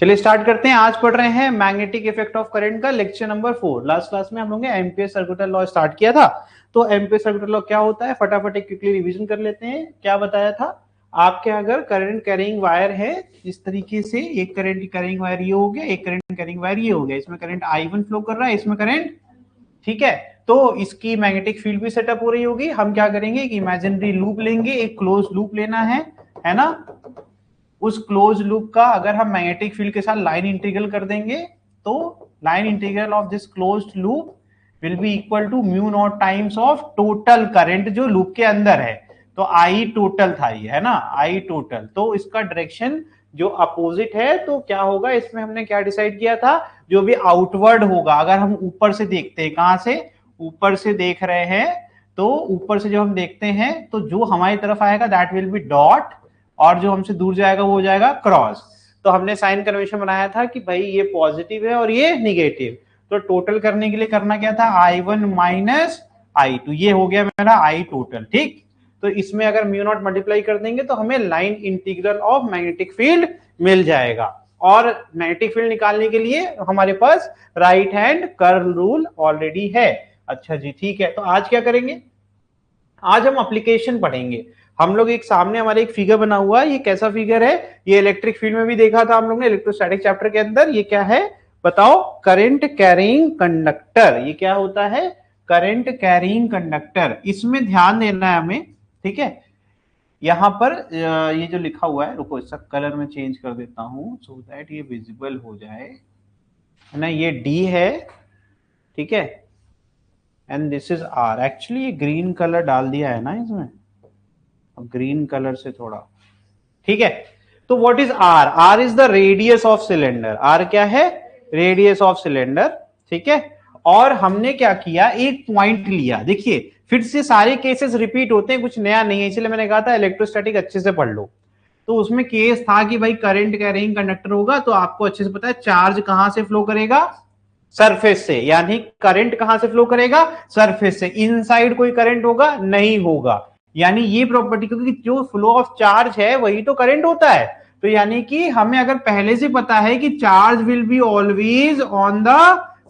चलिए स्टार्ट करते हैं। आज पढ़ रहे हैं मैग्नेटिक इफेक्ट ऑफ करंट का लेक्चर नंबर 4। लास्ट क्लास में हम लोगों ने एम्पियर सर्कुलर लॉ स्टार्ट किया था। तो एम्पियर सर्कुलर लॉ क्या होता है, फटाफट एक क्विकली रिवीजन कर लेते हैं। क्या बताया था आपके, अगर करंट कैरिंग वायर है इस तरीके से, एक करंट कैरिंग वायर ये हो गया, एक करंट कैरिंग वायर ये हो गया, इसमें करंट I1 फ्लो कर रहा है, इसमें करंट, ठीक है। तो इसकी मैग्नेटिक फील्ड भी सेटअप हो रही होगी। हम क्या करेंगे, एक इमेजिनरी लूप लेंगे, एक क्लोज लूप लेना है ना। उस क्लोज लूप का अगर हम मैग्नेटिक फील्ड के साथ लाइन इंटीग्रल कर देंगे तो line integral of this closed loop will be equal to mu naught times of total current जो लूप के अंदर है। तो आई टोटल था ये, है ना, आई टोटल। तो इसका डायरेक्शन जो अपोजिट है, तो क्या होगा इसमें, हमने क्या डिसाइड किया था, जो भी आउटवर्ड होगा, अगर हम ऊपर से देखते हैं, कहां से, ऊपर से देख रहे हैं, तो ऊपर से जो हम देखते हैं तो जो हमारी तरफ आएगा दैट विल बी डॉट, और जो हमसे दूर जाएगा वो हो जाएगा क्रॉस। तो हमने साइन कन्वेंशन बनाया था कि भाई ये पॉजिटिव है और ये निगेटिव। तो टोटल करने के लिए करना क्या था, I1 माइनस I2, ये हो गया मेरा I टोटल, ठीक। तो इसमें अगर म्यू नॉट मल्टीप्लाई कर देंगे तो हमें line integral of magnetic field मिल जाएगा। और मैग्नेटिक फील्ड निकालने के लिए हमारे पास right hand curl rule already है। अच्छा जी, ठीक है। तो आज क्या करेंगे, आज हम एप्लीकेशन पढ़ेंगे। हम लोग एक सामने हमारे एक फिगर बना हुआ है, ये कैसा फिगर है, ये इलेक्ट्रिक फील्ड में भी देखा था हम लोग ने इलेक्ट्रोस्टैटिक चैप्टर के अंदर। ये क्या है बताओ, करंट कैरिंग कंडक्टर। ये क्या होता है, करंट कैरिंग कंडक्टर। इसमें ध्यान देना है हमें, ठीक है। यहां पर ये जो लिखा हुआ है, रुको इसका कलर में चेंज कर देता हूं सो दैट ये विजिबल हो जाए, है ना। ये डी है, ठीक है, and this is R. Actually ये ग्रीन कलर डाल दिया है ना इसमें, ग्रीन कलर से थोड़ा, ठीक है। तो what is R, R is the radius of cylinder. R क्या है, रेडियस ऑफ सिलेंडर, ठीक है। और हमने क्या किया, एक पॉइंट लिया। देखिए फिर से सारे केसेस रिपीट होते हैं, कुछ नया नहीं है, इसलिए मैंने कहा था इलेक्ट्रोस्टैटिक अच्छे से पढ़ लो। तो उसमें केस था कि भाई करंट कैरिंग कंडक्टर होगा, तो आपको अच्छे से पता है चार्ज कहां से फ्लो करेगा, सरफेस से। यानी करंट कहां से फ्लो करेगा, सरफेस से। इनसाइड कोई करंट होगा नहीं होगा। यानी ये प्रॉपर्टी, क्योंकि जो फ्लो ऑफ चार्ज है वही तो करंट होता है। तो यानी कि हमें अगर पहले से पता है कि charge will be always on the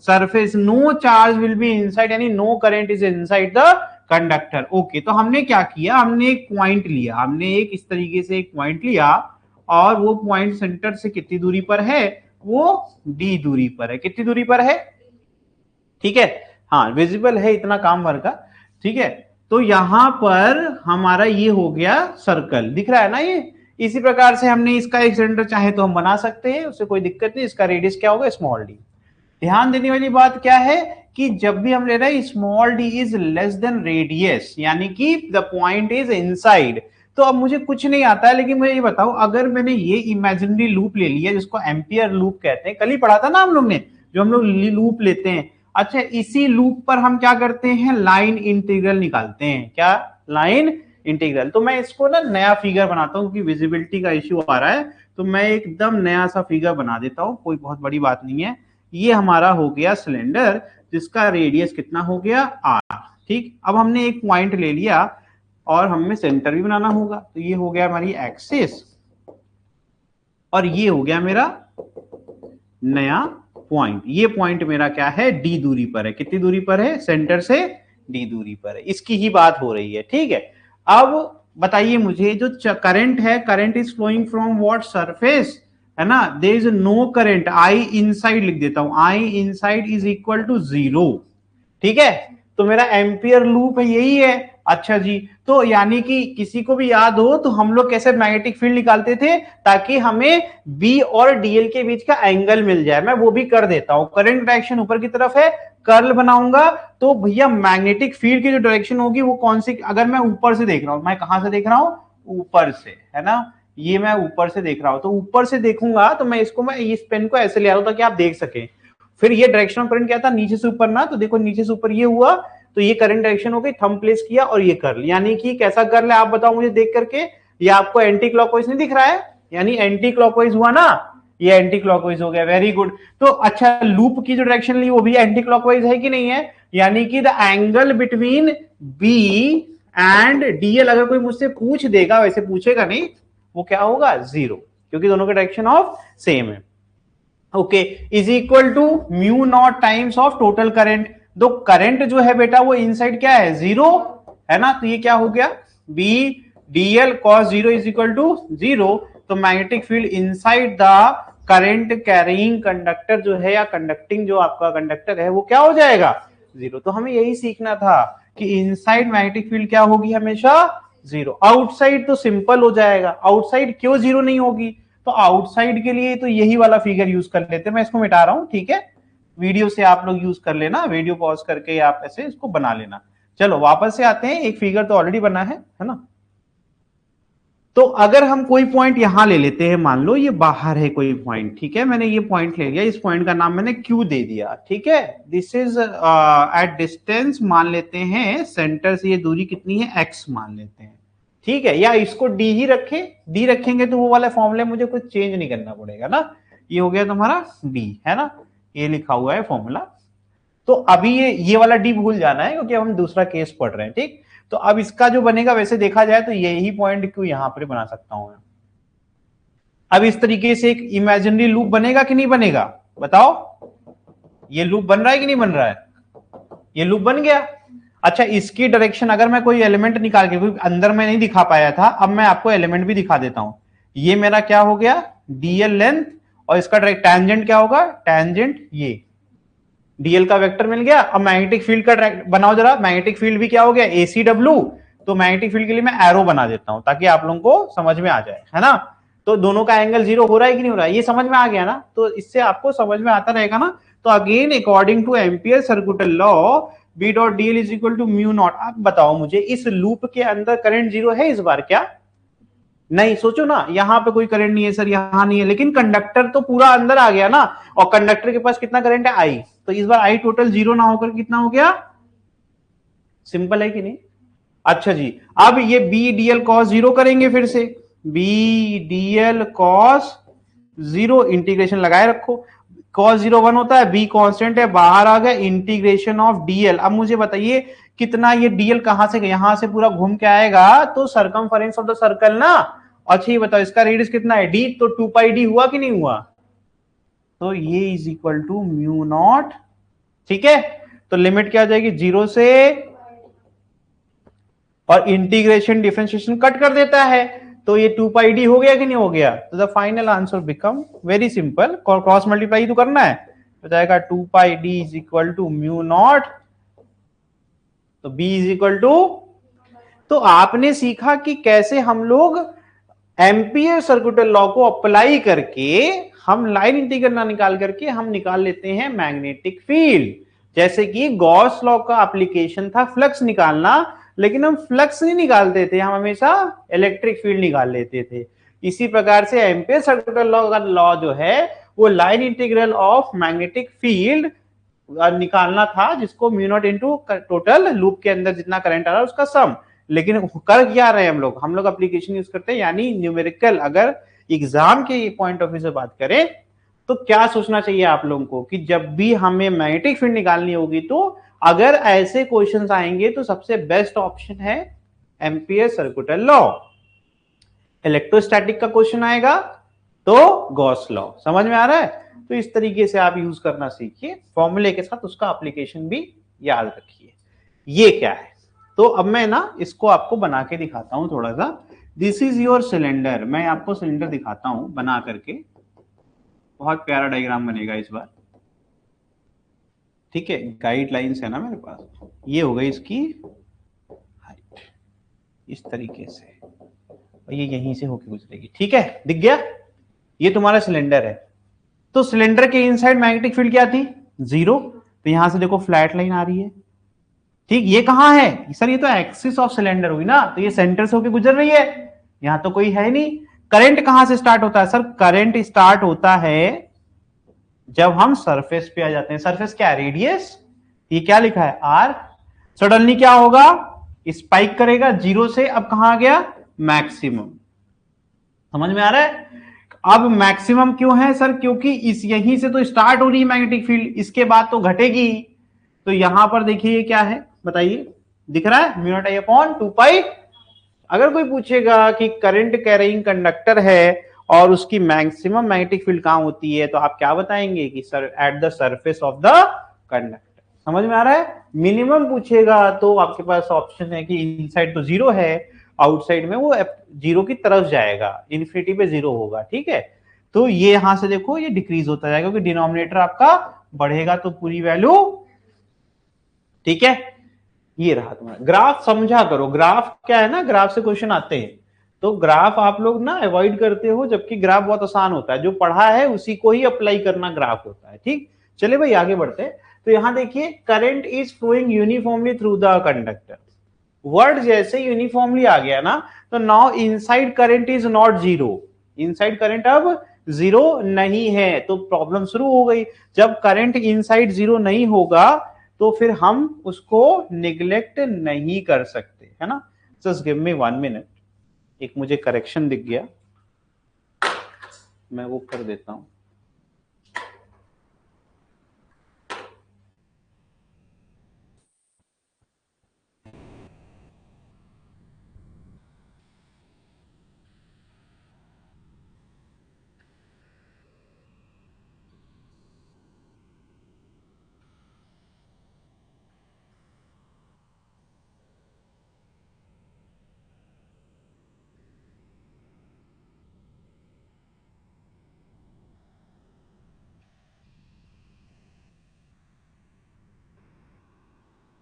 surface, no charge will be inside, यानी no current is inside the conductor. Okay, तो हमने क्या किया, हमने एक पॉइंट लिया, हमने एक इस तरीके से एक पॉइंट लिया, और वो पॉइंट सेंटर से कितनी दूरी पर है, वो डी दूरी पर है। कितनी दूरी पर है, ठीक है, हाँ विजिबल है, इतना काम भर का, ठीक है। तो यहां पर हमारा ये हो गया सर्कल, दिख रहा है ना ये। इसी प्रकार से हमने इसका एक सिलेंडर चाहे तो हम बना सकते हैं, उससे कोई दिक्कत नहीं। इसका रेडियस क्या होगा, स्मॉल डी। ध्यान देने वाली बात क्या है कि जब भी हम ले रहे हैं small D is less than radius, यानी कि द पॉइंट इज इनसाइड। तो अब मुझे कुछ नहीं आता है, लेकिन मुझे ये बताओ, अगर मैंने ये इमेजिनरी लूप ले लिया जिसको एम्पियर लूप कहते हैं, कल ही पढ़ा था ना हम लोग ने, जो हम लोग लूप लेते हैं। अच्छा, इसी लूप पर हम क्या करते हैं, लाइन इंटीग्रल निकालते हैं। क्या, लाइन इंटीग्रल। तो मैं इसको ना नया फिगर बनाता हूं, क्योंकि विजिबिलिटी का इश्यू आ रहा है, तो मैं एकदम नया सा फिगर बना देता हूं, कोई बहुत बड़ी बात नहीं है। ये हमारा हो गया सिलेंडर, जिसका रेडियस कितना हो गया, आर, ठीक। अब हमने एक पॉइंट ले लिया और हमें सेंटर भी बनाना होगा, तो ये हो गया हमारी एक्सिस, और ये हो गया मेरा नया पॉइंट। ये पॉइंट मेरा क्या है, डी दूरी पर है। कितनी दूरी पर है, सेंटर से डी दूरी पर है। इसकी ही बात हो रही है, ठीक है। अब बताइए मुझे, जो करंट है, current is flowing from what, surface, है ना। There is no current, I inside लिख देता हूं, I inside is equal to 0, ठीक है। तो मेरा एम्पियर लूप है, यही है। अच्छा जी, तो यानी कि किसी को भी याद हो तो हम लोग कैसे मैग्नेटिक फील्ड निकालते थे, ताकि हमें बी और डीएल के बीच का एंगल मिल जाए। मैं वो भी कर देता हूं। करंट डायरेक्शन ऊपर की तरफ है, कर्ल बनाऊंगा, तो भैया मैग्नेटिक फील्ड की जो डायरेक्शन होगी वो कौन सी, अगर मैं ऊपर से देख रहा हूं, मैं कहां से देख रहा हूं, ऊपर से, है ना। ये मैं ऊपर से देख रहा हूं, तो ऊपर से देखूंगा तो मैं इसको, मैं इस पेन को ऐसे ले आ रहा हूं ताकि आप देख सके। फिर ये डायरेक्शन ऑफ करंट क्या था, नीचे से ऊपर ना, तो देखो नीचे से ऊपर ये हुआ, तो ये करंट डायरेक्शन हो गई, थंब प्लेस किया, और ये कर्ल। यानी कि कैसा कर्ल है आप बताओ मुझे देख करके, ये आपको एंटी क्लॉकवाइज नहीं दिख रहा है, यानी एंटी क्लॉकवाइज हुआ ना, ये एंटी क्लॉकवाइज हो गया, वेरी गुड। तो अच्छा, लूप की जो डायरेक्शन ली वो भी एंटी क्लॉकवाइज है कि नहीं है, यानी कि the angle between B and DL, अगर कोई मुझसे पूछ देगा, वैसे पूछेगा नहीं, वो क्या होगा, 0, क्योंकि दोनों का डायरेक्शन ऑफ सेम है। Okay, is equal to mu naught times of total current. तो करंट जो है बेटा वो इनसाइड क्या है, जीरो है ना, तो ये क्या हो गया, B DL cos zero is equal to zero. तो magnetic field inside the current carrying conductor जो है, या कंडक्टिंग जो आपका कंडक्टर है, वो क्या हो जाएगा, जीरो। तो हमें यही सीखना था कि इनसाइड मैग्नेटिक फील्ड क्या होगी, हमेशा जीरो। आउटसाइड तो सिंपल हो जाएगा, आउटसाइड क्यों जीरो नहीं होगी, तो आउटसाइड के लिए तो यही वाला फिगर यूज कर लेते हैं। मैं इसको मिटा रहा हूं, ठीक है, वीडियो से आप लोग यूज कर लेना, वीडियो पॉज करके आप ऐसे इसको बना लेना। चलो वापस से आते हैं, एक फिगर तो ऑलरेडी बना है ना। तो अगर हम कोई पॉइंट यहां ले लेते हैं, मान लो ये बाहर है कोई पॉइंट, ठीक है, मैंने ये पॉइंट ले लिया, इस पॉइंट का नाम मैंने क्यू दे दिया, ठीक है। दिस इज एट डिस्टेंस, मान लेते हैं सेंटर से ये दूरी कितनी है, एक्स मान लेते हैं, ठीक है, या इसको डी ही रखे, डी रखेंगे तो वो वाला फॉर्मूला मुझे कुछ चेंज नहीं करना पड़ेगा ना। ये हो गया तुम्हारा डी, है ना, ये लिखा हुआ है फॉर्मूला। तो अभी ये वाला डी भूल जाना है, क्योंकि हम दूसरा केस पढ़ रहे हैं, ठीक। तो अब इसका जो बनेगा, वैसे देखा जाए तो यही पॉइंट क्यों यहां पर बना सकता हूं मैं। अब इस तरीके से एक इमेजिनरी लूप बनेगा कि नहीं बनेगा, बताओ। ये लूप बन रहा है कि नहीं बन रहा है, ये लूप बन गया। अच्छा, इसकी डायरेक्शन अगर मैं कोई एलिमेंट निकाल के, क्योंकि अंदर मैं नहीं दिखा पाया था, अब मैं आपको एलिमेंट भी दिखा देता हूं। ये मेरा क्या हो गया, डीएल लेंथ, और इसका डायरेक्ट टैंजेंट क्या होगा, टैंजेंट ये डीएल का वेक्टर मिल गया। अब मैग्नेटिक फील्ड का बनाओ जरा, मैग्नेटिक फील्ड भी क्या हो गया, एसीडब्ल्यू। तो मैग्नेटिक फील्ड के लिए मैं एरो बना देता हूं, ताकि आप लोगों को समझ में आ जाए, है ना। तो दोनों का एंगल जीरो हो रहा है कि नहीं हो रहा है, ये समझ में आ गया ना, तो इससे आपको समझ में आता रहेगा ना। तो again according to Ampere circular law, B dot DL is equal to mu naught. अब बताओ मुझे, इस लूप के अंदर करंट जीरो है इस बार क्या, नहीं, सोचो ना, यहां पे कोई करंट नहीं है सर, यहां नहीं है, लेकिन कंडक्टर तो पूरा अंदर आ गया ना, और कंडक्टर के पास कितना करंट है, आई। तो इस बार आई टोटल जीरो ना होकर कितना हो गया, सिंपल है कि नहीं। अच्छा जी, अब ये बी डीएल कॉस जीरो करेंगे फिर से, B DL cos zero, integration लगाए रखो। कॉस जीरो वन होता है, बी कांस्टेंट है, बाहर आ गया, इंटीग्रेशन ऑफ डीएल। अब मुझे बताइए कितना ये डीएल कहां से, यहां से पूरा घूम के आएगा, तो सरकमफेरेंस ऑफ द सर्कल ना। अच्छा ये बताओ इसका रेडियस कितना है, डी, तो 2 पाई डी हुआ कि नहीं हुआ, तो ये is equal to mu naught, ठीक है। तो लिमिट क्या आ जाएगी, जीरो से, और इंटीग्रेशन डिफरेंशिएशन कट कर देता है, तो ये 2 पाई डी हो गया कि नहीं हो गया। तो the final answer become very simple, cross multiply तो करना है, तो जाएगा 2 pi D is equal to mu naught, तो बी इज इक्वल टू। तो आपने सीखा कि कैसे हम लोग एम्पियर सर्कुलर लॉ को अप्लाई करके हम लाइन इंटीग्रल ना निकाल करके हम निकाल लेते हैं मैग्नेटिक फील्ड। जैसे कि गॉस लॉ का एप्लीकेशन था फ्लक्स निकालना, लेकिन हम फ्लक्स नहीं निकालते थे, हम हमेशा इलेक्ट्रिक फील्ड निकाल लेते थे। इसी प्रकार से एम्पियर सर्कुलर लॉ का लॉ जो है वो line integral of magnetic field निकालना था, जिसको mu naught into total loop के अंदर जितना करंट आ रहा है उसका सम। लेकिन कर क्या रहे हैं हम लोग एप्लीकेशन यूज करते हैं, यानी न्यूमेरिकल। अगर एग्जाम के पॉइंट ऑफ व्यू से बात करें तो क्या सोचना चाहिए आप लोगों को कि जब भी हमें मैग्नेटिक फील्ड निकालनी होगी, तो अगर ऐसे क्वेश्चंस आएंगे तो सबसे बेस्ट ऑप्शन है एम्पियर सर्कुलर लॉ। इलेक्ट्रोस्टैटिक का क्वेश्चन आएगा तो गॉस लॉ। समझ में आ रहा है, तो इस तरीके से आप यूज करना सीखिए, फॉर्मूले के साथ उसका एप्लीकेशन भी याद रखिए। ये क्या है, तो अब मैं ना इसको आपको बना के दिखाता हूं थोड़ा सा। दिस इज योर सिलेंडर, मैं आपको सिलेंडर दिखाता हूं बना करके, बहुत प्यारा डायग्राम बनेगा इस बार, ठीक है। गाइडलाइंस है ना मेरे पास, ये हो गई इसकी हाइट इस तरीके से, और ये यहीं से होके गुजरेगी, ठीक है, दिख गया। ये तुम्हारा सिलेंडर है, तो सिलेंडर के इनसाइड मैग्नेटिक फील्ड क्या थी, जीरो। तो यहां से देखो फ्लैट लाइन आ रही है, ठीक। ये कहां है सर, ये तो एक्सिस ऑफ सिलेंडर हुई ना, तो ये सेंटर से होके गुजर रही है, यहां तो कोई है नहीं। करंट कहां से स्टार्ट होता है सर, करंट स्टार्ट होता है जब हम सरफेस पे आ जाते हैं। सरफेस क्या है, रेडियस, ये क्या लिखा है, आर। सडनली क्या होगा, स्पाइक करेगा जीरो से, अब कहां आ गया, मैक्सिमम। समझ में आ रहा है। अब मैक्सिमम क्यों है सर, क्योंकि इस यहीं से तो स्टार्ट हो रही है मैग्नेटिक फील्ड, इसके बाद तो घटेगी। तो यहां पर देखिए क्या है, बताइए, दिख रहा है, म्यू नॉट आई अपॉन 2 पाई। अगर कोई पूछेगा कि करंट कैरिंग कंडक्टर है और उसकी मैक्सिमम मैग्नेटिक फील्ड कहां होती है, तो आप क्या बताएंगे कि sir at the surface of the conductor. समझ में आ रहा है? मिनिमम पूछेगा तो आपके पास ऑप्शन है कि इनसाइड तो जीरो है, आउटसाइड में वो जीरो की तरफ जाएगा, इन्फिनिटी पे जीरो होगा, ठीक है। तो ये यहां से देखो ये डिक्रीज होता जाएगा क्योंकि डिनोमिनेटर आपका बढ़ेगा तो पूरी वैल्यू, ठीक है। ये रहा तुम्हारा ग्राफ, समझा करो। ग्राफ क्या है ना, ग्राफ से क्वेश्चन आते हैं, तो ग्राफ आप लोग ना अवॉइड करते हो, जबकि ग्राफ बहुत आसान होता है, जो पढ़ा है उसी को ही अप्लाई करना ग्राफ होता है, ठीक। चलिए भाई आगे बढ़ते हैं। तो यहां देखिए current is flowing uniformly through the conductor. Word जैसे यूनिफॉर्मली आ गया ना, तो now inside current is not zero. Inside current अब जीरो नहीं है, तो प्रॉब्लम शुरू हो गई। जब करंट इनसाइड जीरो नहीं होगा तो फिर हम उसको निग्लेक्ट नहीं कर सकते, है ना। जस्ट गिव मी 1 मिनट, एक मुझे करेक्शन दिख गया, मैं वो कर देता हूं।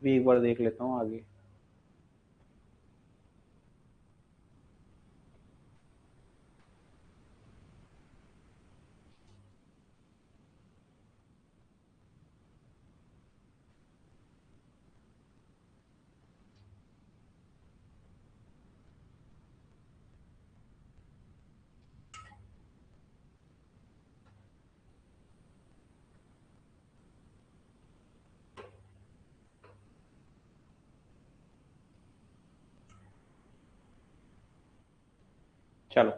भी एक बार देख लेता हूं आगे। चलो,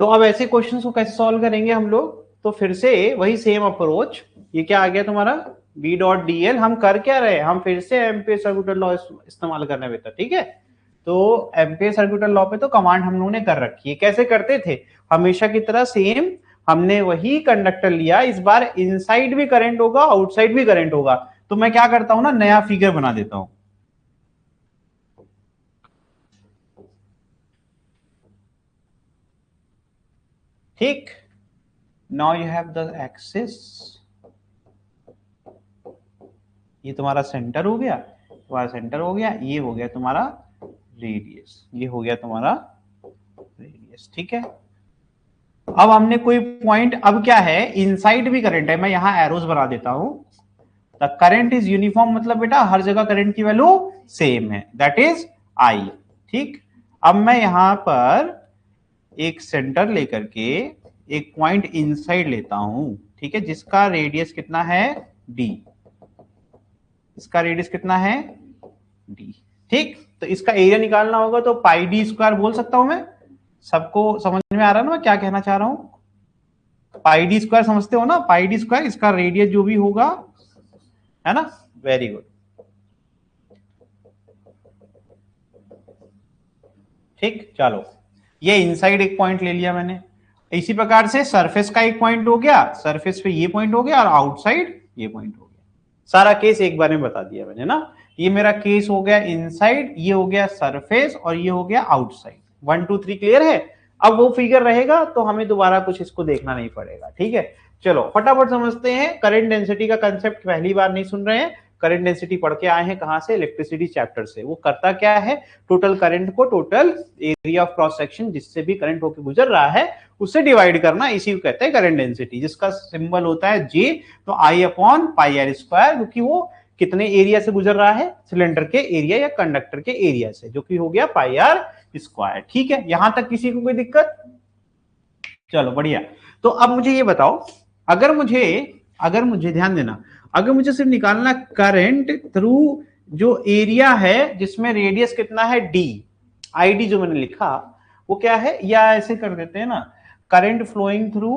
तो अब ऐसे क्वेश्चंस को कैसे सॉल्व करेंगे हम लोग, तो फिर से वही सेम अप्रोच। ये क्या आ गया तुम्हारा बी डॉट डी एल, हम कर क्या रहे, हम फिर से एम्पियर सर्कुलर लॉ इस्तेमाल करने बेटा, ठीक है। तो एम्पियर सर्कुलर लॉ पे तो कमांड हम लोगों ने कर रखी है, कैसे करते थे हमेशा की तरह सेम। हमने वही कंडक्टर लिया, इस बार इनसाइड भी करंट होगा आउटसाइड भी करंट होगा, तो मैं क्या करता हूं ना, नया फिगर बना देता हूं, ठीक। Now you have the axis, ये तुम्हारा सेंटर हो गया, तुम्हारा सेंटर हो गया, ये हो गया तुम्हारा रेडियस, ये हो गया तुम्हारा रेडियस, ठीक है। अब हमने कोई पॉइंट, अब क्या है इनसाइड भी करंट है, मैं यहां एरोस बना देता हूं। द करंट इज यूनिफॉर्म, मतलब बेटा हर जगह करंट की वैल्यू सेम है, दैट इज आई, ठीक। अब मैं यहां पर एक सेंटर लेकर के एक पॉइंट इनसाइड लेता हूं, ठीक है, जिसका रेडियस कितना है डी, इसका रेडियस कितना है डी, ठीक। तो इसका एरिया निकालना होगा तो पाई डी स्क्वायर बोल सकता हूं मैं। सबको समझ में आ रहा है ना मैं क्या कहना चाह रहा हूं, पाई डी स्क्वायर समझते हो ना, पाई डी स्क्वायर, इसका रेडियस जो भी होगा, है ना। वेरी गुड, ठीक। चलो, ये इनसाइड एक पॉइंट ले लिया मैंने, इसी प्रकार से सरफेस का एक पॉइंट हो गया, सरफेस पे ये पॉइंट हो गया, और आउटसाइड ये पॉइंट हो गया। सारा केस एक बार में बता दिया मैंने ना। ये मेरा केस हो गया इनसाइड, ये हो गया सरफेस, और ये हो गया आउटसाइड। 1 2 3 क्लियर है। अब वो फिगर रहेगा तो हमें दोबारा कुछ इसको देखना नहीं पड़ेगा, ठीक है। चलो फटाफट समझते हैं, करंट डेंसिटी का कंसेप्ट पहली बार नहीं सुन रहे हैं। करंट डेंसिटी पढ़ के आए हैं कहां से, इलेक्ट्रिसिटी चैप्टर से। वो करता क्या है, टोटल करंट को total area of cross section जिससे भी करंट होकर गुजर रहा है उससे डिवाइड करना, इसी को कहते हैं करंट डेंसिटी, जिसका सिंबल होता है जे। तो आई अपॉन पाई आर स्क्वायर, क्योंकि वो कितने एरिया से गुजर रहा है, सिलेंडर के एरिया या कंडक्टर के एरिया से, जो कि हो गया पाई आर स्क्वायर, ठीक है। यहां तक किसी को कोई दिक्कत? चलो बढ़िया। तो अब मुझे ये बताओ, अगर मुझे ध्यान देना, अगर मुझे सिर्फ निकालना करंट थ्रू जो एरिया है जिसमें रेडियस कितना है डी, आई डी जो मैंने लिखा वो क्या है, या ऐसे कर देते हैं ना, current flowing through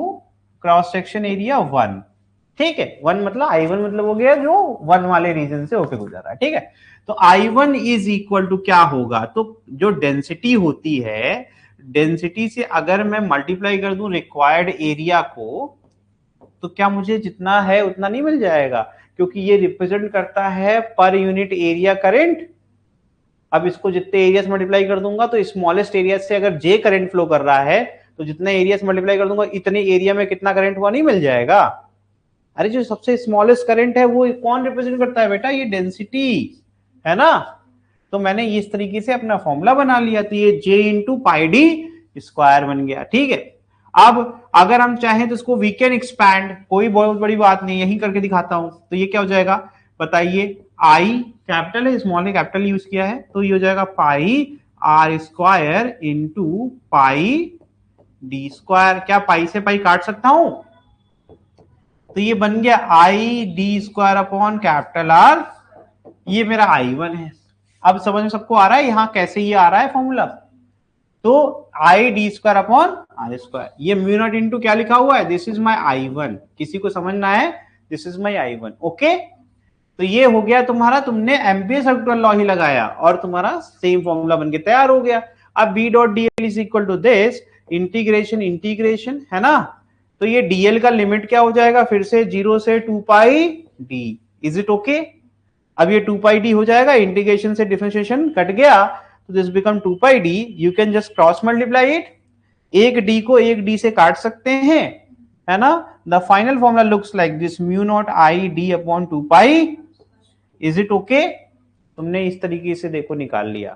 cross section area 1, ठीक है। 1 मतलब I1 मतलब हो गया जो 1 वाले रीजन से होके गुजर रहा है, ठीक है। तो I1 इज इक्वल टू क्या होगा, तो जो डेंसिटी होती है डेंसिटी से अगर मैं मल्टीप्लाई कर दूं रिक्वायर्ड एरिया को, तो क्या मुझे जितना है उतना नहीं मिल जाएगा, क्योंकि ये रिप्रेजेंट करता है पर यूनिट एरिया करंट। अब इसको जितने एरिया से मल्टीप्लाई कर दूंगा तो स्मॉलेस्ट एरिया से अगर जे करंट फ्लो कर रहा है तो जितने एरिया से मल्टीप्लाई कर दूंगा इतने एरिया में कितना करंट हुआ नहीं मिल जाएगा। अरे जो सबसे स्मॉलेस्ट करंट है वो कौन रिप्रेजेंट करता है बेटा, ये डेंसिटी है ना। तो मैंने इस तरीके से अपना फॉर्मूला बना लिया, तो ये J into pi D square बन गया। ठीक है, अब अगर हम चाहें तो इसको वी कैन एक्सपैंड, कोई बहुत बड़ी बात नहीं, यही करके दिखाता हूं। तो ये क्या हो जाएगा बताइए, आई कैपिटल है, स्मॉल ने कैपिटल यूज किया है, तो ये हो जाएगा pi R square into pi D square. क्या पाई से पाई काट सकता हूं, तो ये बन गया आई D square upon capital R, ये मेरा I1 है। अब समझ में सबको आ रहा है यहां कैसे ये आ रहा है फॉर्मूला। तो I D square upon R square, ये म्यू नॉट इंटू क्या लिखा हुआ है, दिस इज माई I1, किसी को समझना है, this is my I1। Okay, तो ये हो गया तुम्हारा, तुमने एम्पियर सर्कुलर लॉ ही लगाया और तुम्हारा सेम फॉर्मूला बनके तैयार हो गया। अब B dot D L is equal to this integration integration, है ना। तो ये डीएल का लिमिट क्या हो जाएगा, फिर से 0 से 2 pi D, is it okay. अब ये 2 पाई डी हो जाएगा, इंटीग्रेशन से डिफरेंशिएशन कट गया, तो this become 2 pi D, you can just cross multiply it, एक डी को एक डी से काट सकते हैं, है ना। The final formula looks like this, mu naught I D upon 2 pi, is it okay. तुमने इस तरीके से देखो निकाल लिया,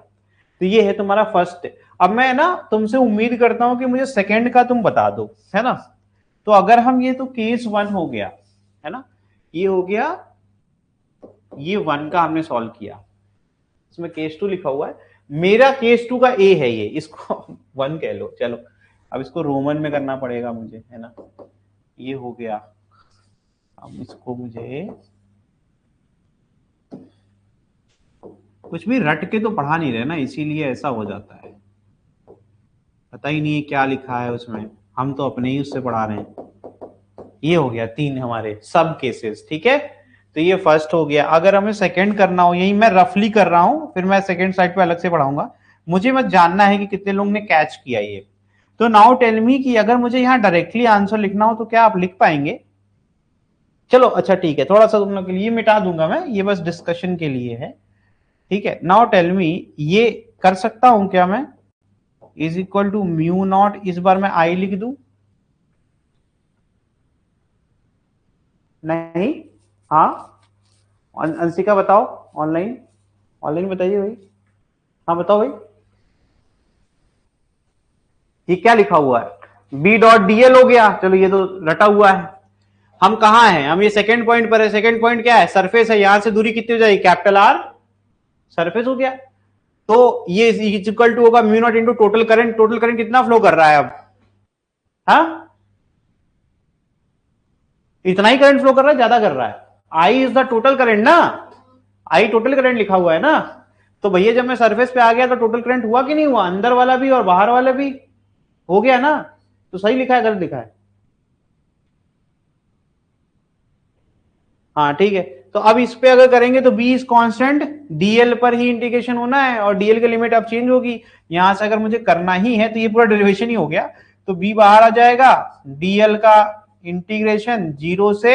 तो ये है तुम्हारा फर्स्ट। अब मैं ना तुमसे उम्मीद करता हूं कि मुझे सेकंड का तुम बता दो, है ना। तो अगर हम ये, तो केस 1 हो गया, है ना, ये हो गया, ये 1 का हमने सॉल्व किया, इसमें केस 2 लिखा हुआ है, मेरा केस 2 का ए है ये, इसको 1 कह लो, चलो अब इसको रोमन में करना पड़ेगा मुझे, है ना। ये हो गया, अब इसको मुझे कुछ भी रट के तो पढ़ा नहीं रहे ना, इसीलिए ऐसा हो जाता है, पता ही नहीं है क्या लिखा है उसमें, हम तो अपने ही उससे पढ़ा रहे हैं। ये हो गया 3 हमारे सब केसेस, ठीक है। तो ये फर्स्ट हो गया। अगर हमें सेकंड करना हो, यही मैं रफली कर रहा हूं, फिर मैं सेकंड साइड पे अलग से पढ़ाऊंगा, मुझे बस जानना है कि कितने लोगों ने कैच किया ये। तो नाउ टेल मी कि अगर मुझे यहाँ डायरेक्टली आंसर लिखना हो तो क्या आप लिख पाएंगे। चलो अच्छा ठीक है, थोड़ा सा तुम लोग के लिए मिटा दूंगा मैं, ये बस डिस्कशन के लिए है, ठीक है। नाउ टेल मी, ये कर सकता हूं क्या मैं, is equal to mu naught, इस बार मैं आई लिख दूं, नहीं, हाँ अंशिका बताओ, ऑनलाइन ऑनलाइन बताइए भाई, हाँ बताओ भाई, ये क्या लिखा हुआ है, बी डॉट डीएल हो गया, चलो ये तो रटा हुआ है। हम कहां हैं, हम ये सेकंड पॉइंट पर है, सेकंड पॉइंट क्या है, सरफेस है, यहां से दूरी कितनी हो जाएगी, कैपिटल आर, सरफेस हो गया। तो ये इज इक्वल टू होगा mu naught into total current, total current कितना फ्लो कर रहा है अब, हाँ इतना ही करंट फ्लो कर रहा है, ज्यादा कर रहा है, I is the total current ना, आई टोटल करंट लिखा हुआ है ना। तो भैया जब मैं सरफेस पे आ गया तो टोटल करंट हुआ कि नहीं हुआ, अंदर वाला भी और बाहर वाला भी हो गया ना। तो सही लिखा है गलत लिखा है, हाँ ठीक है। तो अब इस पे अगर करेंगे तो बी इज कांस्टेंट, डीएल पर ही इंटीग्रेशन होना है और डीएल की लिमिट अब चेंज होगी, यहां से अगर मुझे करना ही है तो ये पूरा डेरिवेशन ही हो गया, तो बी बाहर आ जाएगा, डीएल का इंटीग्रेशन 0 से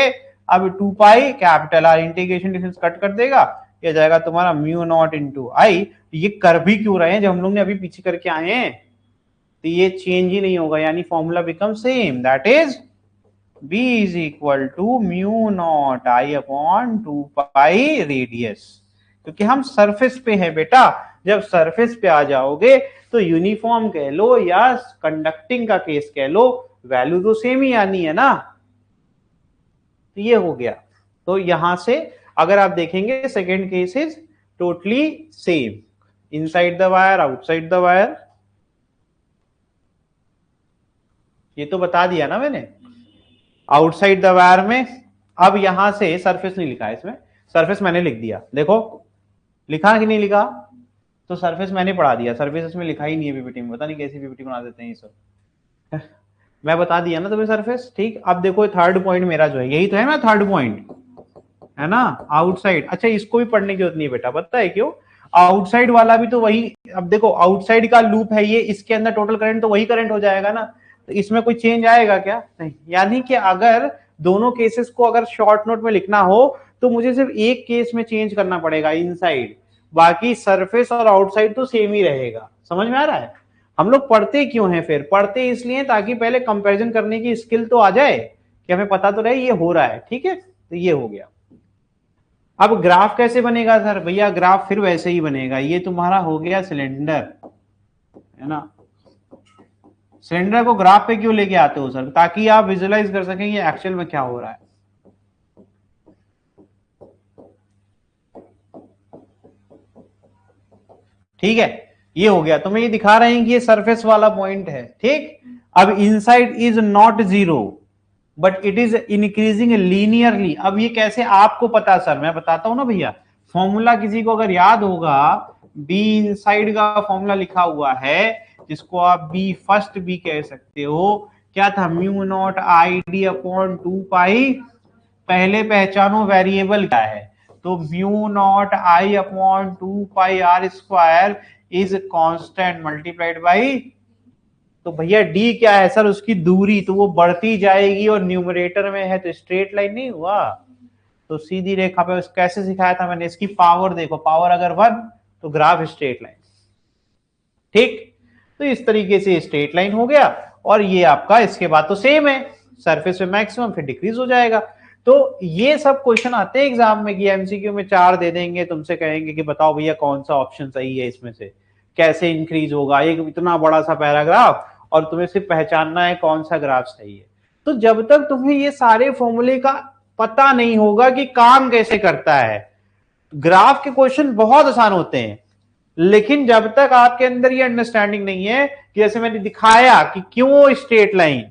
अब 2 pi capital R, integration difference cut कर देगा, ये जाएगा तुम्हारा म्यू नॉट इंटू आई। ये कर भी क्यों रहे हैं जब हम लोग ने अभी पीछे करके आए हैं, तो ये चेंज ही नहीं होगा, यानी formula become same, that is B is equal to mu naught I upon 2 pi radius, क्योंकि हम सरफेस पे है बेटा, जब सरफेस पे आ जाओगे तो यूनिफॉर्म कह लो या कंडक्टिंग का केस कह लो, वैल्यू तो सेम ही आनी है ना। तो ये हो गया, तो यहां से अगर आप देखेंगे second case is totally same, inside the wire outside the wire, ये तो बता दिया ना मैंने, आउटसाइड द वायर में। अब यहां से सरफेस नहीं लिखा है इसमें, सरफेस मैंने लिख दिया, देखो लिखा कि नहीं लिखा, तो सरफेस मैंने पढ़ा दिया, सरफेस इसमें लिखा ही नहीं है पीपीटी में, पता नहीं कैसी पीपीटी बना देते हैं ये सब मैं बता दिया ना तुम्हें सरफेस, ठीक। अब देखो थर्ड पॉइंट मेरा जो है, यही तो है ना थर्ड पॉइंट, है ना, आउटसाइड। अच्छा इसको भी पढ़ने की जरूरत नहीं है बेटा, पता है क्यों, आउटसाइड वाला भी तो वही, अब देखो आउटसाइड का लूप है ये, इसके अंदर टोटल करंट तो वही करंट हो जाएगा ना, तो इसमें कोई चेंज आएगा क्या? नहीं। यानी कि अगर दोनों केसेस को अगर शॉर्ट नोट में लिखना हो तो मुझे सिर्फ एक केस में चेंज करना पड़ेगा, इनसाइड, बाकी सरफेस और आउटसाइड तो सेम ही रहेगा। समझ में आ रहा है? हम लोग पढ़ते क्यों हैं? फिर पढ़ते इसलिए ताकि पहले कंपैरिजन करने की स्किल तो आ जाए, कि हमें पता तो रहे ये हो रहा है। ठीक है, तो ये हो गया। अब ग्राफ कैसे बनेगा सर? भैया ग्राफ फिर वैसे ही बनेगा, ये तुम्हारा हो गया सिलेंडर, है ना। सिलेंडर को ग्राफ पे क्यों लेके आते हो सर? ताकि आप विजुअलाइज कर सकें ये एक्चुअल में क्या हो रहा है। ठीक है, ये हो गया। तो मैं ये दिखा रहे हैं कि ये सरफेस वाला पॉइंट है। ठीक, अब inside is not zero but it is increasing linearly. अब ये कैसे आपको पता सर? मैं बताता हूं ना भैया। फॉर्मूला किसी को अगर याद होगा, बी इनसाइड का फॉर्मूला लिखा हुआ है, जिसको आप बी फर्स्ट बी कह सकते हो। क्या था? Mu naught I D upon 2 पाई, पहले पहचानो वेरिएबल क्या है। तो mu naught I upon 2 pi r square is constant multiplied by, तो भैया डी क्या है सर? उसकी दूरी, तो वो बढ़ती जाएगी और न्यूमरेटर में है तो स्ट्रेट लाइन नहीं हुआ। तो सीधी रेखा पे कैसे सिखाया था मैंने? इसकी पावर देखो, पावर अगर 1 तो ग्राफ स्ट्रेट लाइन। ठीक, तो इस तरीके से स्ट्रेट लाइन हो गया। और ये आपका इसके बाद तो सेम है, सरफेस पे मैक्सिमम फिर डिक्रीज हो जाएगा। तो ये सब क्वेश्चन आते हैं एग्जाम में कि एमसीक्यू में 4 दे देंगे, तुमसे कहेंगे कि बताओ भैया कौन सा ऑप्शन सही है इसमें से, कैसे इंक्रीज होगा, एक इतना बड़ा सा पैराग्राफ और तुम्हें सिर्फ पहचानना है कौन सा ग्राफ सही है। तो जब तक तुम्हें ये सारे फॉर्मूले का पता नहीं होगा कि काम कैसे करता है, ग्राफ के क्वेश्चन बहुत आसान होते हैं। लेकिन जब तक आपके अंदर ये अंडरस्टैंडिंग नहीं है कि जैसे मैंने दिखाया कि क्यों स्ट्रेट लाइन,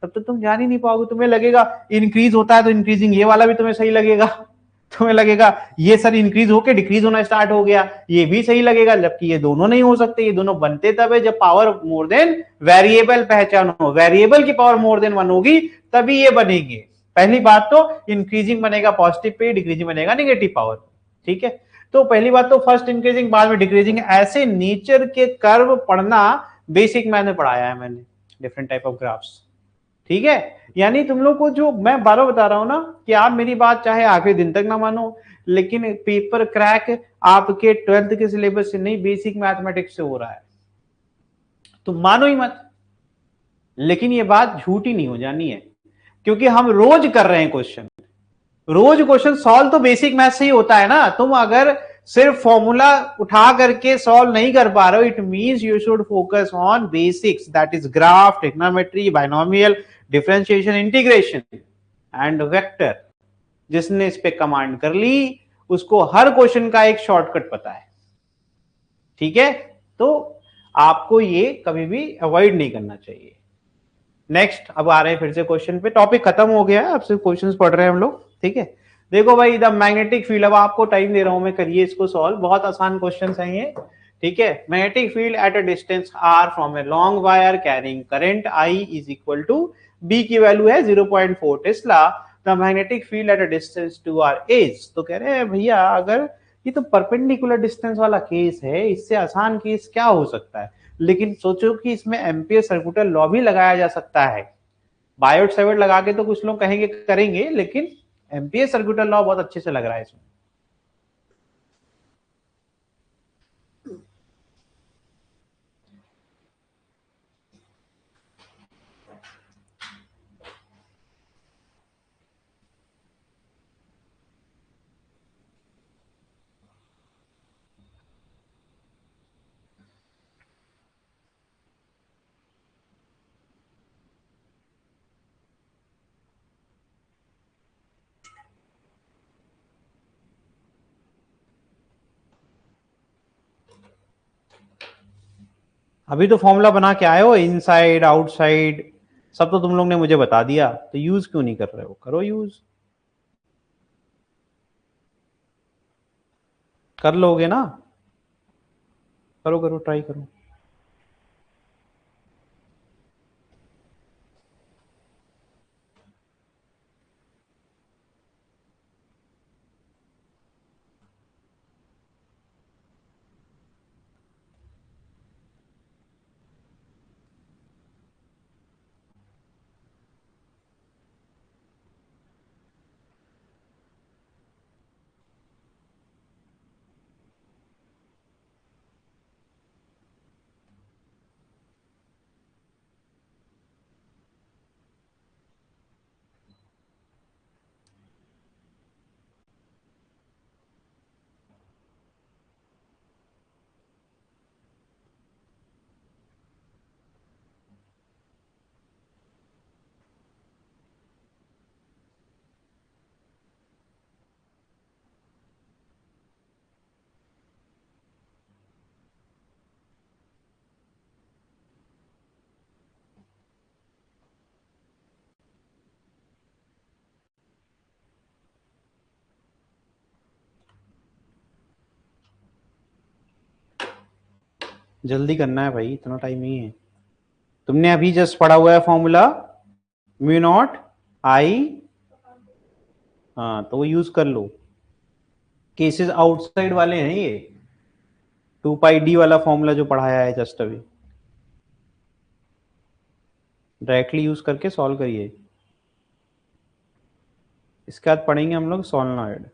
तब तक तुम जान ही नहीं पाओगे। तुम्हें लगेगा इंक्रीज होता है तो इंक्रीजिंग ये वाला भी तुम्हें सही लगेगा, तुम्हें लगेगा ये सर इंक्रीज होके डिक्रीज होना स्टार्ट हो गया, ये भी सही लगेगा, जबकि ये दोनों नहीं हो सकते। ये दोनों बनते तब है जब पावर मोर देन वेरिएबल पहचानो, वेरिएबल की पावर मोर देन 1 होगी तभी ये बनेंगे। पहली बात तो इंक्रीजिंग बनेगा पॉजिटिव पे, डिक्रीजिंग बनेगा नेगेटिव पावर। ठीक है, तो पहली बात तो फर्स्ट इंक्रीजिंग बाद में डिक्रीजिंग, ऐसे नेचर के कर्व पढ़ना बेसिक मैंने पढ़ाया है मैंने, डिफरेंट टाइप ऑफ ग्राफ्स। ठीक है, यानी तुम लोग को जो मैं बार बता रहा हूं ना कि आप मेरी बात चाहे आखिरी दिन तक ना मानो, लेकिन पेपर क्रैक आपके 12th के सिलेबस से नहीं, बेसिक मैथमेटिक्स से हो रहा है। तो मानो ही मत, लेकिन ये बात झूठी नहीं हो जानी है, क्योंकि हम रोज कर रहे हैं क्वेश्चन। रोज क्वेश्चन सॉल्व तो बेसिक मैथ से ही होता है ना। तुम अगर सिर्फ फॉर्मूला उठा करके सॉल्व नहीं कर पा रहे हो, it means you should focus on basics, that is graph, trigonometry, binomial, differentiation, integration and vector. जिसने इस पे कमांड कर ली उसको हर क्वेश्चन का एक शॉर्टकट पता है। ठीक है, तो आपको ये कभी भी अवॉइड नहीं करना चाहिए। नेक्स्ट, अब आ रहे हैं फिर से क्वेश्चन पे। टॉपिक खत्म हो गया है, अब सिर्फ क्वेश्चंस पढ़ रहे हैं हम लोग। ठीक है, देखो भाई द मैग्नेटिक फील्ड, अब आपको टाइम दे रहा हूं मैं, करिए इसको सॉल्व, बहुत आसान क्वेश्चन है ये। ठीक है, magnetic field at a distance r from a long wire carrying current I is equal to, b की वैल्यू है 0.4 tesla, the magnetic field at a distance to r is. तो कह रहे हैं भैया अगर ये तो परपेंडिकुलर डिस्टेंस वाला केस है, इससे आसान केस क्या हो सकता है। लेकिन सोचो कि इसमें एम्पियर सर्कुलर लॉ भी लगाया जा सकता है। बायोट सेवर्ट लगा के तो कुछ लोग कहेंगे करेंगे, लेकिन एम्पियर सर्कुलर लॉ बहुत अच्छे से लग रहा है इसमें। अभी तो फॉर्मूला बना के आए हो, इनसाइड आउटसाइड सब तो तुम लोग ने मुझे बता दिया, तो यूज क्यों नहीं कर रहे हो? करो यूज, कर लोगे ना? करो करो, ट्राई करो। जल्दी करना है भाई, इतना टाइम ही है। तुमने अभी जस्ट पढ़ा हुआ है फॉर्मूला म्यू नॉट आई, हाँ तो वो यूज कर लो। केसेस आउटसाइड वाले हैं ये, 2 पाई डी वाला फॉर्मूला जो पढ़ाया है जस्ट अभी, डायरेक्टली यूज करके सॉल्व करिए। इसके बाद पढ़ेंगे हम लोग सोलेनॉइड।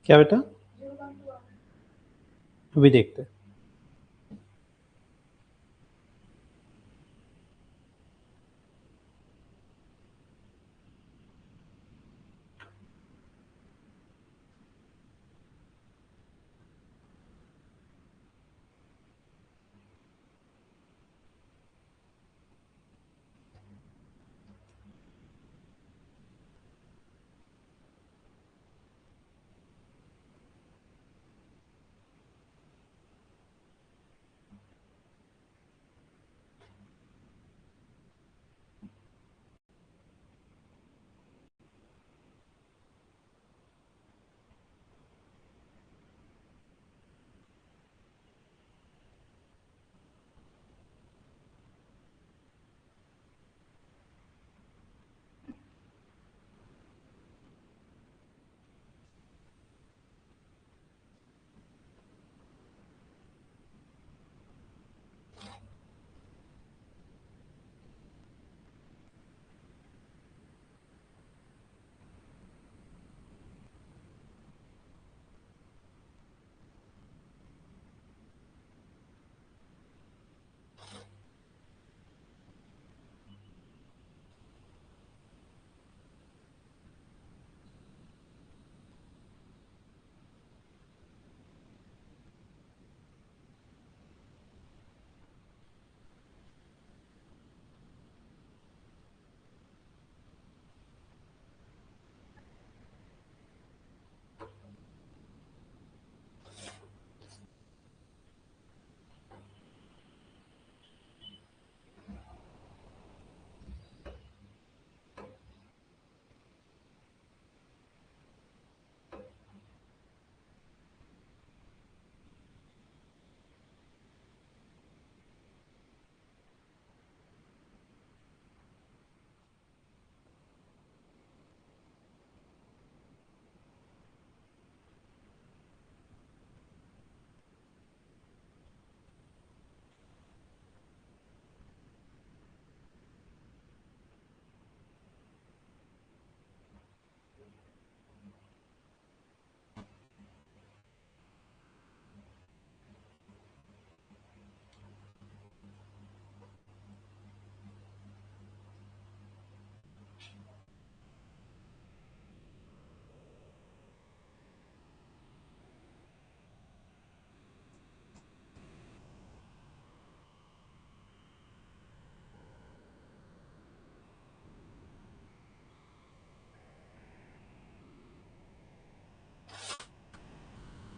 क्या बेटा, अभी देखते हैं।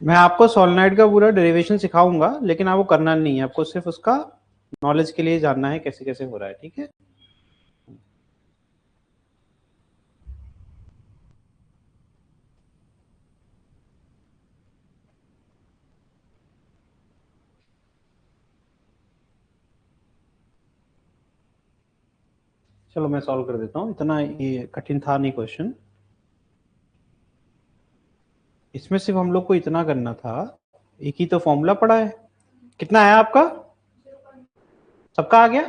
मैं आपको सोलेनॉइड का पूरा डेरिवेशन सिखाऊंगा, लेकिन आपको करना नहीं है, आपको सिर्फ उसका नॉलेज के लिए जानना है कैसे कैसे हो रहा है, ठीक है। चलो मैं सॉल्व कर देता हूँ, इतना ये कठिन था नहीं क्वेश्चन। इसमें सिर्फ हम लोग को इतना करना था, एक ही तो फॉर्मूला पड़ा है। कितना आया आपका, सबका आ गया?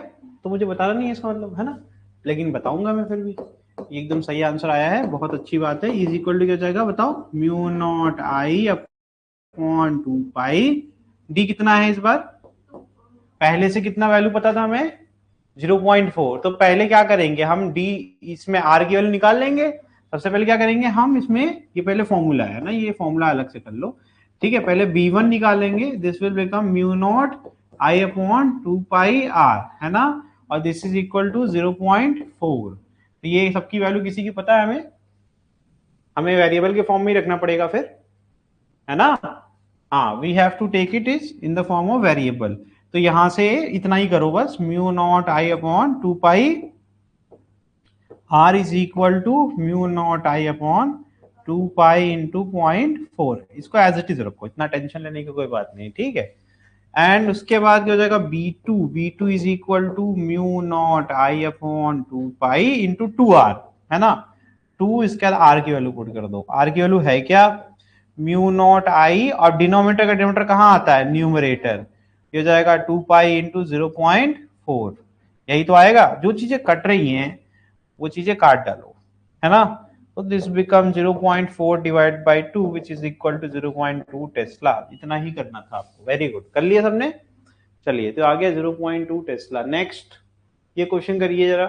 तो मुझे बताना नहीं है इसका मतलब, है ना, लेकिन बताऊंगा मैं फिर भी। एकदम सही आंसर आया है, बहुत अच्छी बात है। इज इक्वल टू क्या जाएगा बताओ, mu naught I upon 2 pi D. कितना है इस बार, पहले से कितना वैल्यू पता था हमें, 0.4। तो पहले क्या करेंगे हम, डी इसमें आर की वैल्यू निकाल लेंगे, सबसे पहले क्या करेंगे हम इसमें, ये पहले फॉर्मूला है ना, ये फॉर्मूला अलग से कर लो, ठीक है। पहले b1 निकालेंगे, this will become mu naught I upon 2 pi R, है ना, और दिस इज इक्वल टू 0.4। तो ये सबकी वैल्यू किसी की पता है हमें? हमें वेरिएबल के फॉर्म में ही रखना पड़ेगा फिर, है ना। हाँ, we have to take it is in the form of variable. तो यहां से इतना ही करो बस, mu naught I upon 2 pi R is equal to mu naught I upon 2 pi into 0.4। इसको एज इट इज रखो, इतना टेंशन लेने की कोई बात नहीं, ठीक है। एंड उसके बाद क्या हो जाएगा, b2 is equal to mu naught I upon 2 pi into 2r, है ना। 2 इसके बाद आर की वैल्यू पुट कर दो, आर की वैल्यू है क्या, म्यू नॉट आई, और डिनोमिनेटर का डिनोमिनेटर कहाँ आता है, न्यूमरेटर, ये हो जाएगा 2 पाई इंटू 0.4। यही तो आएगा, जो चीजें कट रही हैं वो चीजें काट डालो, है ना। तो this become 0.4 divide by 2 which is equal to 0.2 tesla. इतना ही करना था आपको, वेरी गुड, कर लिया सबने। चलिए, तो आ गया 0.2 टेस्ला। नेक्स्ट ये क्वेश्चन करिए जरा,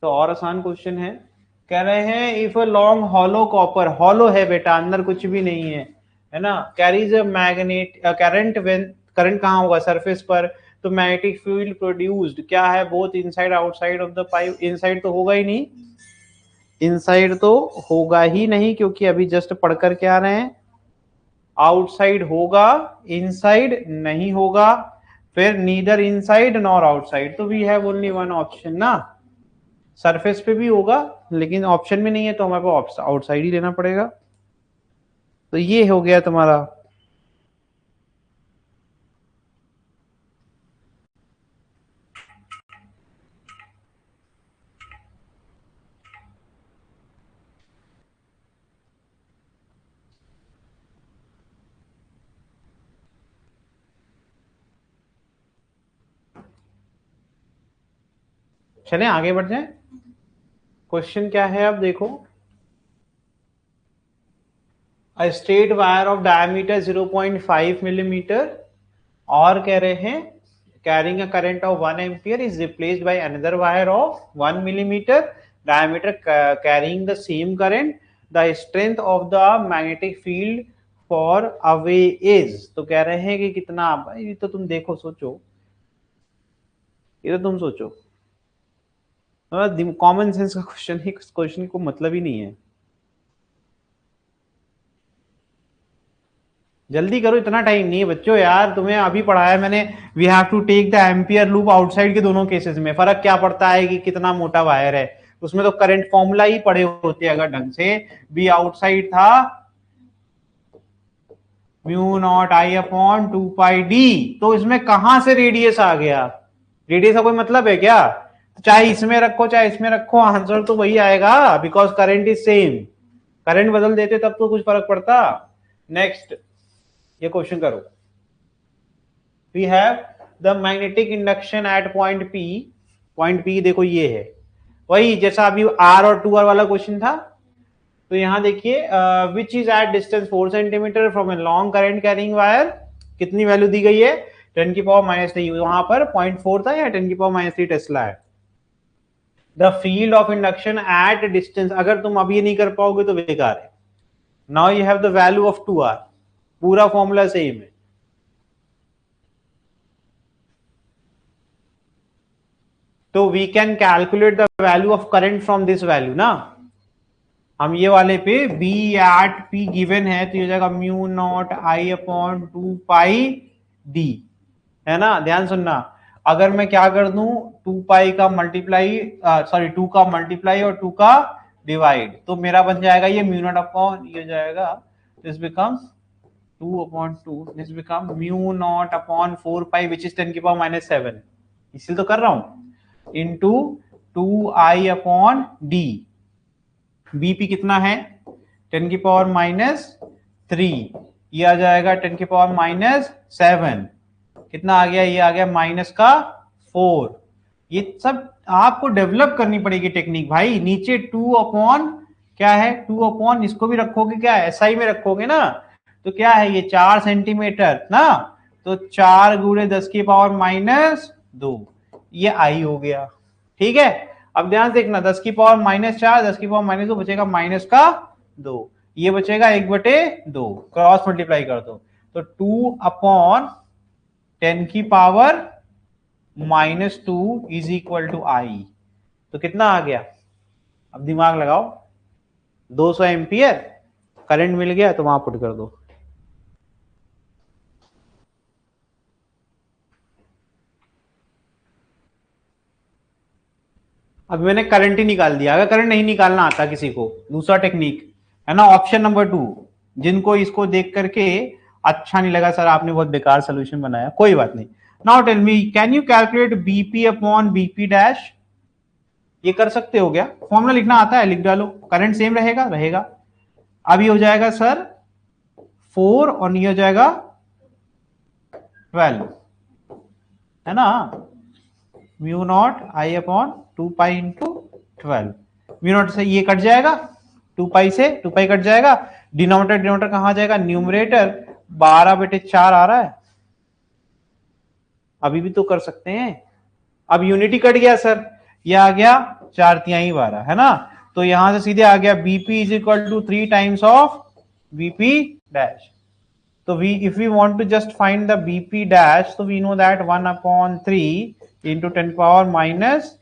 तो और आसान क्वेश्चन है। कह रहे हैं if a long hollow copper, hollow है बेटा, अंदर कुछ भी नहीं है ना, carries a magnet current, when current कहाँ होगा, सरफेस पर, तो मैग्नेटिक फील्ड प्रोड्यूस्ड क्या है, both inside outside of the pipe. Inside तो होगा ही नहीं, इनसाइड तो होगा ही नहीं, क्योंकि अभी जस्ट पढ़कर के आ रहे हैं, आउटसाइड होगा, इनसाइड नहीं होगा, फिर नीदर इनसाइड नॉर आउटसाइड, तो we have only one option ना, सरफेस पे भी होगा लेकिन ऑप्शन में नहीं है, तो हमारे पास आउटसाइड ही लेना पड़ेगा। तो ये हो गया तुम्हारा। चलें आगे बढ़ जाएं। क्वेश्चन क्या है, अब देखो, a straight wire of diameter 0.5 millimetre, और कह रहे हैं carrying a current of 1 ampere is replaced by another wire of 1 millimeter diameter carrying the same current, the strength of the magnetic field for away is। तो कह रहे हैं कि कितना, ये तो तुम देखो, सोचो, ये तो तुम सोचो, कॉमन सेंस का क्वेश्चन है, क्वेश्चन को मतलब ही नहीं है। जल्दी करो, इतना टाइम नहीं है बच्चों यार, तुम्हें अभी पढ़ाया मैंने, we have to take the ampere loop outside के दोनों केसेस में। फर्क क्या पड़ता है कि कितना मोटा वायर है, उसमें तो करंट फॉर्मूला ही पढ़े होते अगर ढंग से। बी आउटसाइड था mu naught I upon 2 pi D, तो इसमें कहां से रेडियस आ गया, रेडियस का कोई मतलब है क्या, चाहे इसमें रखो चाहे इसमें रखो, आंसर तो वही आएगा, because current is same. Current बदल देते तब तो कुछ फर्क पड़ता। नेक्स्ट ये क्वेश्चन करो, we have the magnetic induction at point P, point P देखो ये है, वही जैसा अभी आर और 2r वाला क्वेश्चन था। तो यहां देखिए, which is at distance 4 centimetre from a long current carrying wire, कितनी वैल्यू दी गई है, 10 की पावर -3, वहां पर 0.4 था या 10 की पावर -3 टेस्ला है। The field of induction at distance, अगर तुम अभी नहीं कर पाओगे तो बेकार है। Now you have the value of 2r, पूरा फॉर्मूला सेम है। तो we can calculate the value of current from this value ना, हम ये वाले पे बी एट पी गिवन है, तो ये हो जाएगा mu naught I upon 2 pi D, है ना। ध्यान सुनना, अगर मैं क्या कर दूं, 2 पाई का मल्टीप्लाई, सॉरी 2 का मल्टीप्लाई और 2 का डिवाइड, तो मेरा बन जाएगा ये म्यू नॉट अपॉन, ये हो जाएगा, this becomes 2 upon 2, this become mu not upon 4 pi which is 10 की पावर -7, इसलिए तो कर रहा हूं, इंटू 2 आई अपॉन डी, बीपी कितना है 10 की पावर -3, ये आ जाएगा 10 की पावर -7, कितना आ गया, ये आ गया -4। ये सब आपको डेवलप करनी पड़ेगी टेक्निक भाई। नीचे 2 अपॉन क्या है, 2 अपॉन इसको भी रखोगे क्या, एसआई में रखोगे ना, तो क्या है ये 4 सेंटीमीटर ना, तो 4 गुणे 10 की पावर -2, ये आई हो गया, ठीक है। अब ध्यान से देखना, 10 की पावर -4, 10 की पावर -2 बचेगा -2, ये बचेगा 1/2, क्रॉस मल्टीप्लाई कर दो तो 2/10 की पावर -2 इज इक्वल टू आई। तो कितना आ गया, अब दिमाग लगाओ, 200 एम्पियर करंट मिल गया तो वहां पुट कर दो। अब मैंने करंट ही निकाल दिया। अगर करंट नहीं निकालना आता किसी को, दूसरा टेक्निक है ना, ऑप्शन नंबर 2, जिनको इसको देख करके अच्छा नहीं लगा सर आपने बहुत बेकार सोल्यूशन बनाया, कोई बात नहीं। Now tell me, can you calculate BP upon BP dash? ये कर सकते हो क्या? फॉर्मूला लिखना आता है, लिख डालो। करंट सेम रहेगा, रहेगा। अब ये हो जाएगा सर 4 और ये हो जाएगा 12, है ना, mu naught I upon 2 pi into 12। Mu naught से ये कट जाएगा, 2 पाई से 2 पाई कट जाएगा, डिनोमिनेटर डिनोमिनेटर कहां जाएगा, न्यूमरेटर 12/4 आ रहा है। अभी भी तो कर सकते हैं। अब यूनिटी कट गया सर, ये आ गया 4×3 12, है ना, तो यहां से सीधे आ गया BP is equal to 3 times of BP dash. तो we if we want to just find the BP dash, तो we know that 1/3 into 10 power minus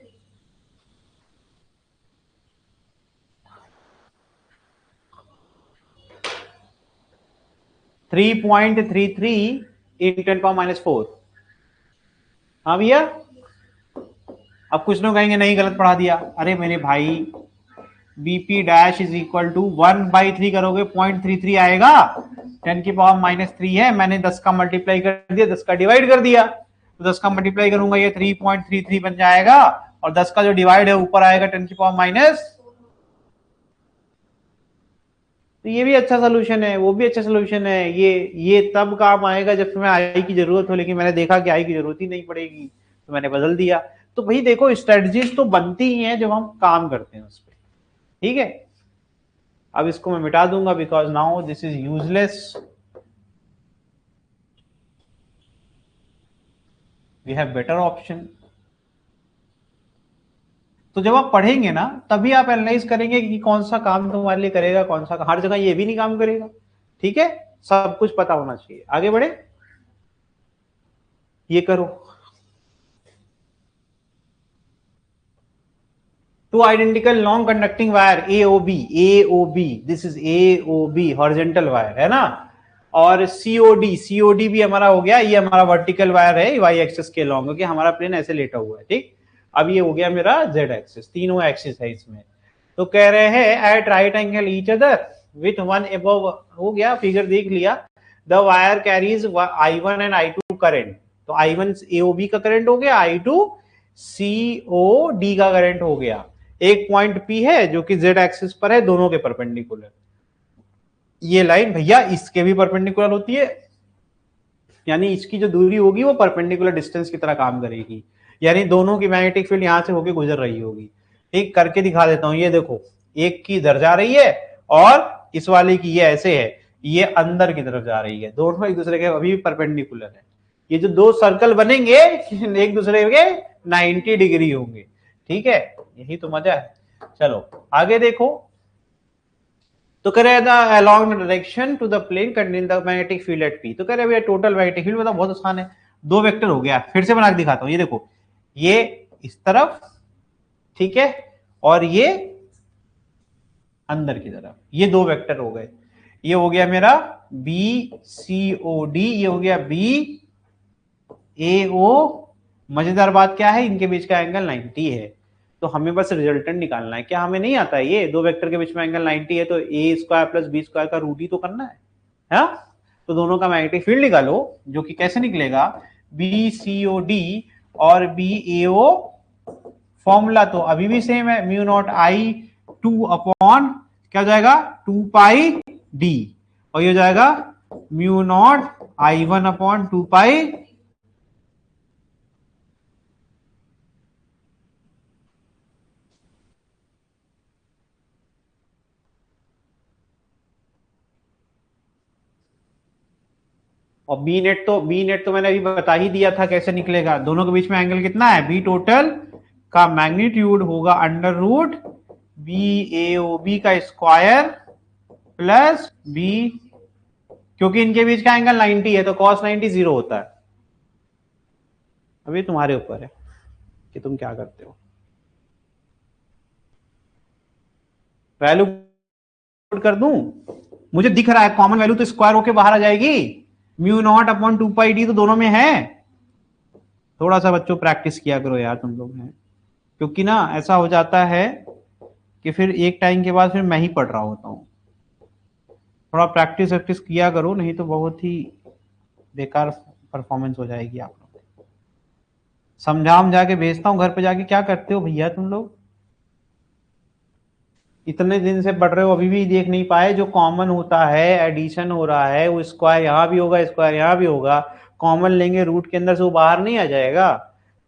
3.33 into 10 power minus 4। हाँ भैया, अब कुछ लोग कहेंगे नहीं गलत पढ़ा दिया। अरे मेरे भाई, BP dash is equal to 1/3 करोगे 0.33 आएगा, 10 की पावर -3 है, मैंने 10 का मल्टीप्लाई कर दिया, 10 का डिवाइड कर दिया, तो 10 का मल्टीप्लाई करूंगा ये 3.33 बन जाएगा, और 10 का जो डिवाइड है ऊपर आएगा 10 की पावर माइनस। तो ये भी अच्छा सोल्यूशन है, वो भी अच्छा सोल्यूशन है। ये तब काम आएगा जब तुम्हें आई की जरूरत हो, लेकिन मैंने देखा कि आई की जरूरत ही नहीं पड़ेगी तो मैंने बदल दिया। तो भाई देखो, स्ट्रेटजीज तो बनती ही हैं जब हम काम करते हैं उस पर, ठीक है। अब इसको मैं मिटा दूंगा because now this is useless, we have better option. तो जब आप पढ़ेंगे ना, तभी आप एनालाइज करेंगे कि कौन सा काम तुम्हारे लिए करेगा, कौन सा हर जगह ये भी नहीं काम करेगा, ठीक है। सब कुछ पता होना चाहिए। आगे बढ़े, ये करो। Two identical non conducting wire AOB, this is AOB horizontal wire, है ना, और COD भी हमारा हो गया, ये हमारा वर्टिकल वायर है वाई एक्सिस के लॉन्ग, क्योंकि हमारा प्लेन ऐसे लेटा हुआ है, ठीक। अब ये हो गया मेरा Z एक्सिस, तीनों एक्सिस है इसमें। तो कह रहे हैं at right angle each other with one above, हो गया, फिगर देख लिया। The wire carries I1 and I2 current, तो I1 AOB का करंट हो गया, I2 COD का करंट हो गया। एक पॉइंट P है जो कि Z एक्सिस पर है, दोनों के परपेंडिकुलर। ये लाइन भैया इसके भी परपेंडिकुलर होती है, यानी इसकी जो दूरी होगी वो परपेंडिकुलर डिस्टेंस की तरह काम करेगी, यानी दोनों की मैग्नेटिक फील्ड यहां से होके गुजर रही होगी। ठीक, करके दिखा देता हूं, ये देखो, एक की इधर जा रही है और इस वाले की ये ऐसे है, ये अंदर की तरफ जा रही है, दोनों एक दूसरे के अभी भी परपेंडिकुलर है। ये जो दो सर्कल बनेंगे एक दूसरे के 90 डिग्री होंगे, ठीक है, यही तो मजा है। चलो आगे देखो, तो कह रहे along the direction to the plane containing the magnetic field at P। तो कह रहे भैया टोटल मैग्नेटिक फील्ड, मतलब बहुत आसान है, दो वेक्टर हो गया। फिर से बना के दिखाता हूं, ये देखो, ये इस तरफ, ठीक है, और ये अंदर की तरफ, ये दो वेक्टर हो गए। ये हो गया मेरा BCOD, ये हो गया BAO। मजेदार बात क्या है, इनके बीच का एंगल 90 है। तो हमें बस रिजल्टेंट निकालना है, क्या हमें नहीं आता है, ये दो वेक्टर के बीच में एंगल 90 है, तो A² + B² का रूट ही तो करना है, हा? तो दोनों का मैग्नेटिक फील्ड निकालो, जो कि कैसे निकलेगा, BCOD और BAO, फॉर्मूला तो अभी भी सेम है, म्यू नॉट I2 अपॉन क्या हो जाएगा 2πD, और ये हो जाएगा म्यू नॉट I1 अपॉन 2π। और बी नेट तो मैंने अभी बता ही दिया था कैसे निकलेगा, दोनों के बीच में एंगल कितना है, बी टोटल का मैग्नीट्यूड होगा अंडर रूट बी ए ओ बी का स्क्वायर प्लस बी, क्योंकि इनके बीच का एंगल 90 है तो cos 90 0 होता है। अभी तुम्हारे ऊपर है कि तुम क्या करते हो। वैल्यू पुट कर दूं, मुझे दिख रहा है कॉमन वैल्यू तो स्क्वायर होके बाहर आ जाएगी, mu naught upon 2 pi D तो दोनों में है। थोड़ा सा बच्चों प्रैक्टिस किया करो यार तुम लोग हैं, क्योंकि ना ऐसा हो जाता है कि फिर एक टाइम के बाद फिर मैं ही पढ़ रहा होता हूँ। थोड़ा प्रैक्टिस वैक्टिस किया करो, नहीं तो बहुत ही बेकार परफॉर्मेंस हो जाएगी आप लोग। समझाम जाके भेजता हूँ घर पे जाके, क्या करते हो भैया तुम लोग, इतने दिन से पढ़ रहे हो अभी भी देख नहीं पाए जो कॉमन होता है एडिशन हो रहा है वो स्क्वायर यहाँ भी होगा स्क्वायर यहाँ भी होगा, कॉमन लेंगे रूट के अंदर से वो बाहर नहीं आ जाएगा।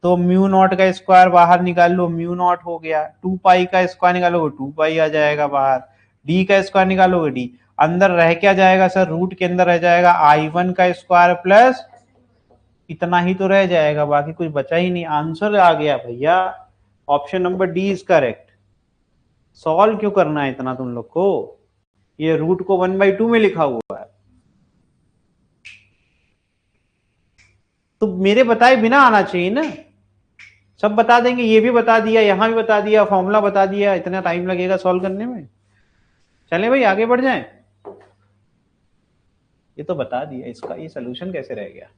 तो म्यू नॉट का स्क्वायर बाहर निकाल लो, म्यू नॉट हो गया, 2 पाई का स्क्वायर निकालोगे 2 पाई आ जाएगा बाहर, डी का स्क्वायर निकालोगे डी, अंदर रह क्या जाएगा सर, रूट के अंदर रह जाएगा I1 का स्क्वायर प्लस, इतना ही तो रह जाएगा, बाकी कुछ बचा ही नहीं, आंसर आ गया भैया, option number D is correct. Solve क्यों करना है इतना तुम लोग को, ये रूट को 1/2 में लिखा हुआ है, तो मेरे बताए बिना आना चाहिए ना, सब बता देंगे, ये भी बता दिया यहां भी बता दिया फॉर्मूला बता दिया, इतना टाइम लगेगा सॉल्व करने में। चले भाई आगे बढ़ जाएं, ये तो बता दिया, इसका ये सोल्यूशन कैसे रह गया।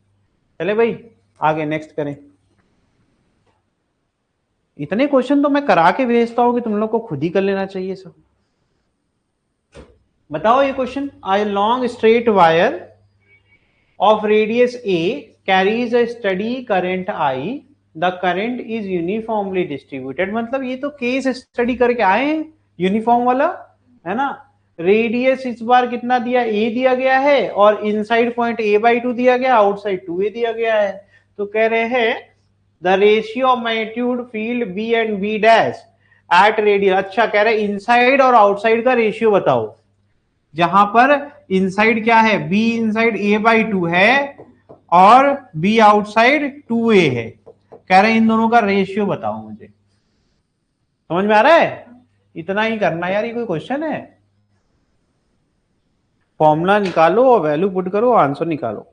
चले भाई आगे नेक्स्ट करें। इतने क्वेश्चन तो मैं करा के भेजता हूं कि तुम लोग को खुद ही कर लेना चाहिए सब। बताओ ये question, I long straight wire of radius A carries a steady current I, the current is uniformly distributed, मतलब ये तो केस स्टडी करके आए हैं यूनिफॉर्म वाला, है ना। रेडियस इस बार कितना दिया, A दिया गया है और इनसाइड पॉइंट A/2 दिया गया, आउटसाइड 2A दिया गया है। तो कह रहे हैं the ratio of magnitude field B and B dash at radius, अच्छा कह रहे इनसाइड और आउटसाइड का रेशियो बताओ, जहां पर इनसाइड क्या है, बी इनसाइड A/2 है और बी आउटसाइड 2A है, कह रहे हैं इन दोनों का रेशियो बताओ मुझे। समझ में आ रहा है, इतना ही करना यार, ये कोई क्वेश्चन है, फॉर्मूला निकालो और वैल्यू पुट करो आंसर निकालो।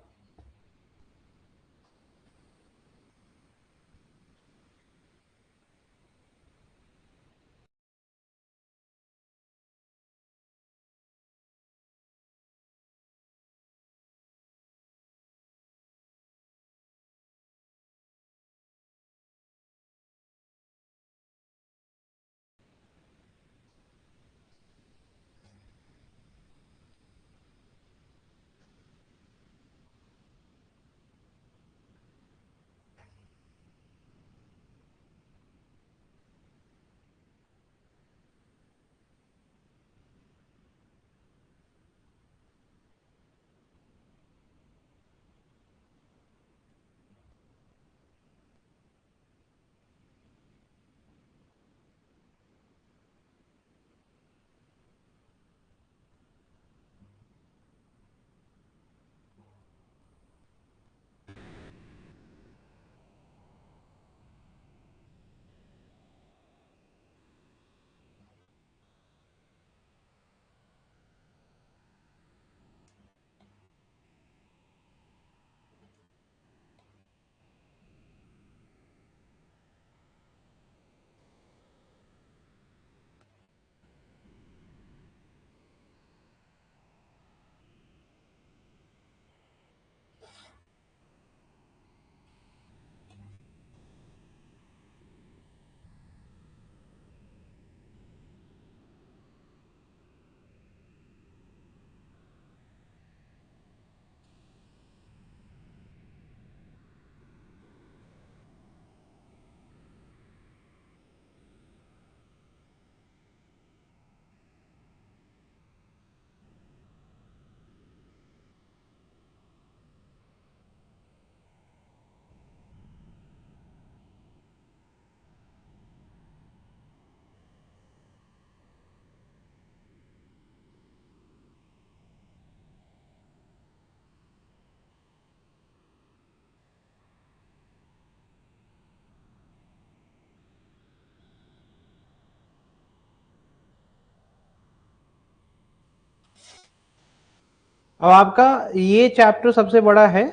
अब आपका ये चैप्टर सबसे बड़ा है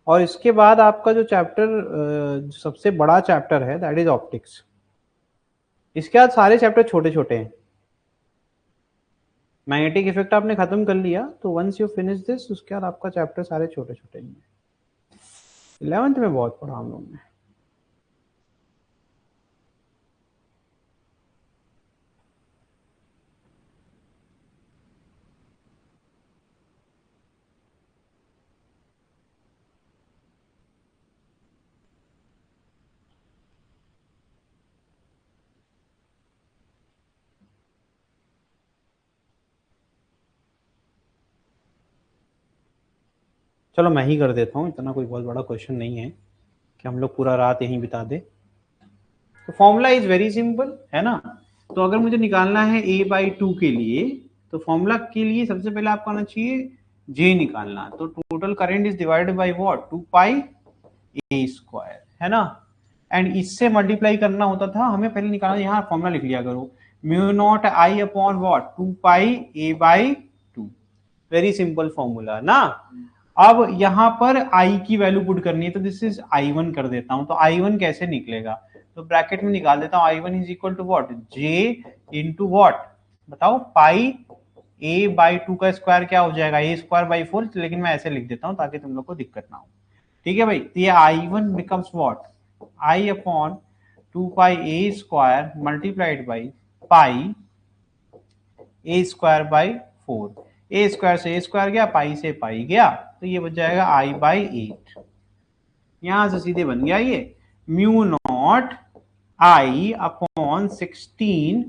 और इसके बाद आपका जो चैप्टर सबसे बड़ा चैप्टर है दैट इज ऑप्टिक्स। इसके बाद सारे चैप्टर छोटे छोटे हैं। मैग्नेटिक इफेक्ट आपने खत्म कर लिया तो वंस यू फिनिश दिस उसके बाद आपका चैप्टर सारे छोटे छोटे हैं। 11th में बहुत पढ़ा हम लोग ने। चलो मैं ही कर देता हूँ, इतना कोई बहुत बड़ा क्वेश्चन नहीं है कि हम लोग पूरा रात यहीं बिता दे। तो फॉर्मूला इज वेरी सिंपल है ना। तो अगर मुझे निकालना है a/2 के लिए तो फॉर्मूला के लिए सबसे पहले आपको आना चाहिए j निकालना। तो total current is divided by what 2 pi a square है ना। एंड इससे मल्टीप्लाई करना होता था हमें, पहले निकालना, यहाँ फॉर्मूला लिख लिया करो mu naught I upon what 2 pi a/2। Very simple formula ना। अब यहाँ पर आई की वैल्यू पुट करनी है तो दिस इज I1 कर देता हूं। तो I1 कैसे निकलेगा, तो ब्रैकेट में निकाल देता हूँ I1 is equal to what J into what बताओ पाई a/2 का स्क्वायर क्या हो जाएगा a²/4, लेकिन मैं ऐसे लिख देता हूँ ताकि तुम लोग को दिक्कत ना हो। ठीक है भाई, तो ये I1 becomes what I upon 2 pi a² multiplied by pi a²/4। a² से a² गया, पाई से पाई गया, तो ये बच जाएगा I/8। यहां से सीधे बन गया ये म्यू नॉट I अपॉन 16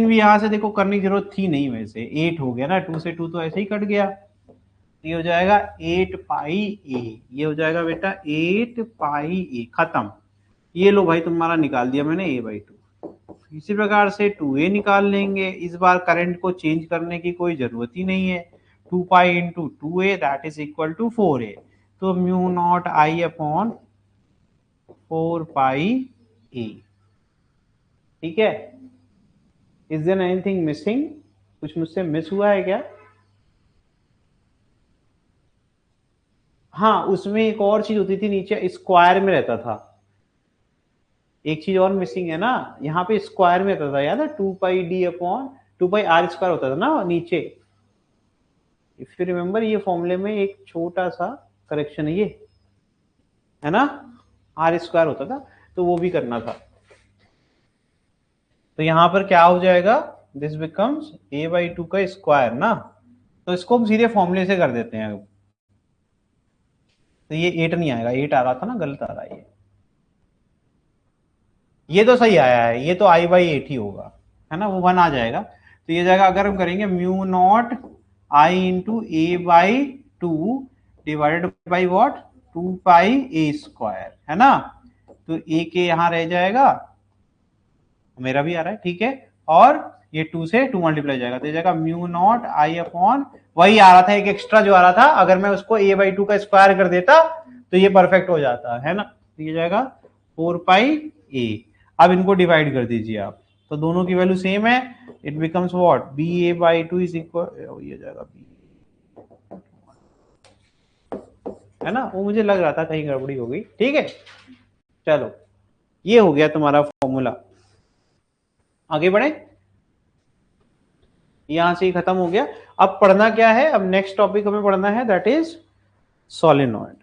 भी यहां से देखो करने की जरूरत थी नहीं, वैसे 8 हो गया ना, 2 से 2 तो ऐसे ही कट गया। ये हो जाएगा 8 पाई a, ये हो जाएगा बेटा 8 पाई a, खत्म। ये लो भाई तुम्हारा निकाल दिया मैंने a/2। इसी प्रकार से 2a निकाल लेंगे। इस बार करंट को चेंज करने की कोई जरूरत ही नहीं है। 2 pi into 2a that is equal to 4a। तो mu naught I upon 4 pi a। ठीक है, इज देयर एनीथिंग मिसिंग, कुछ मुझसे मिस हुआ है क्या? हाँ, उसमें एक और चीज होती थी, नीचे स्क्वायर में रहता था। एक चीज और मिसिंग है ना, यहाँ पे स्क्वायर में रहता था, याद है 2 पाई d अपॉन 2 पाई r स्क्वायर होता था ना नीचे। इफ यू रिमेम्बर ये फॉर्मूले में एक छोटा सा करेक्शन है ये, है ना, आर स्क्वायर होता था, तो वो भी करना था। तो यहां पर क्या हो जाएगा, दिस बिकम्स a/2 का स्क्वायर ना। तो इसको हम सीधे फॉर्मूले से कर देते हैं। तो ये 8 नहीं आएगा, 8 आ रहा था ना, गलत आ रहा है ये तो सही आया है, ये तो I/8 ही होगा, है ना, वो 1 आ जाएगा। तो ये जाएगा, अगर हम करेंगे mu naught I into a/2 divided by what 2 pi a² है ना। तो a के यहां रह जाएगा, मेरा भी आ रहा है ठीक है, और ये 2 से 2 मल्टीप्लाई जाएगा, तो ये जाएगा म्यू नॉट I अपॉन, वही आ रहा था एक एक्स्ट्रा जो आ रहा था, अगर मैं उसको a/2 का स्क्वायर कर देता तो ये परफेक्ट हो जाता है ना। तो ये जाएगा 4 पाई a। अब इनको डिवाइड कर दीजिए आप, तो दोनों की वैल्यू सेम है, it becomes what ba/2 is equal, ये जाएगा b, है ना। वो मुझे लग रहा था कहीं गड़बड़ी हो गई, ठीक है। चलो, ये हो गया तुम्हारा फॉर्मूला। आगे बढ़े, यहां से ही खत्म हो गया। अब पढ़ना क्या है, अब नेक्स्ट टॉपिक हमें पढ़ना है दैट इज सोलेनॉइड।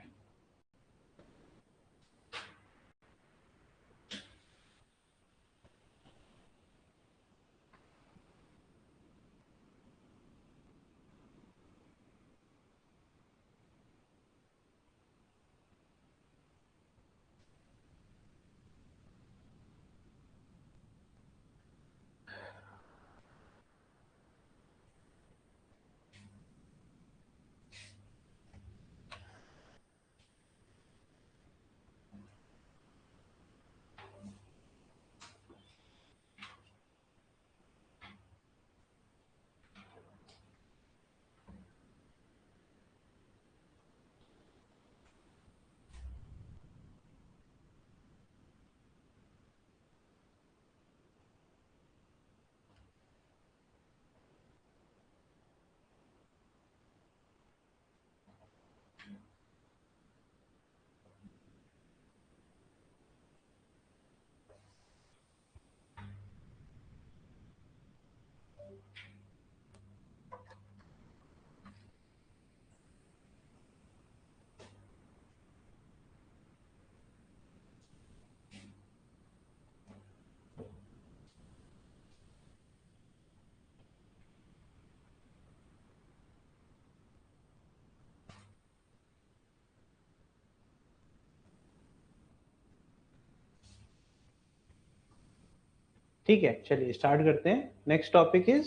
ठीक है, चलिए स्टार्ट करते हैं। Next topic is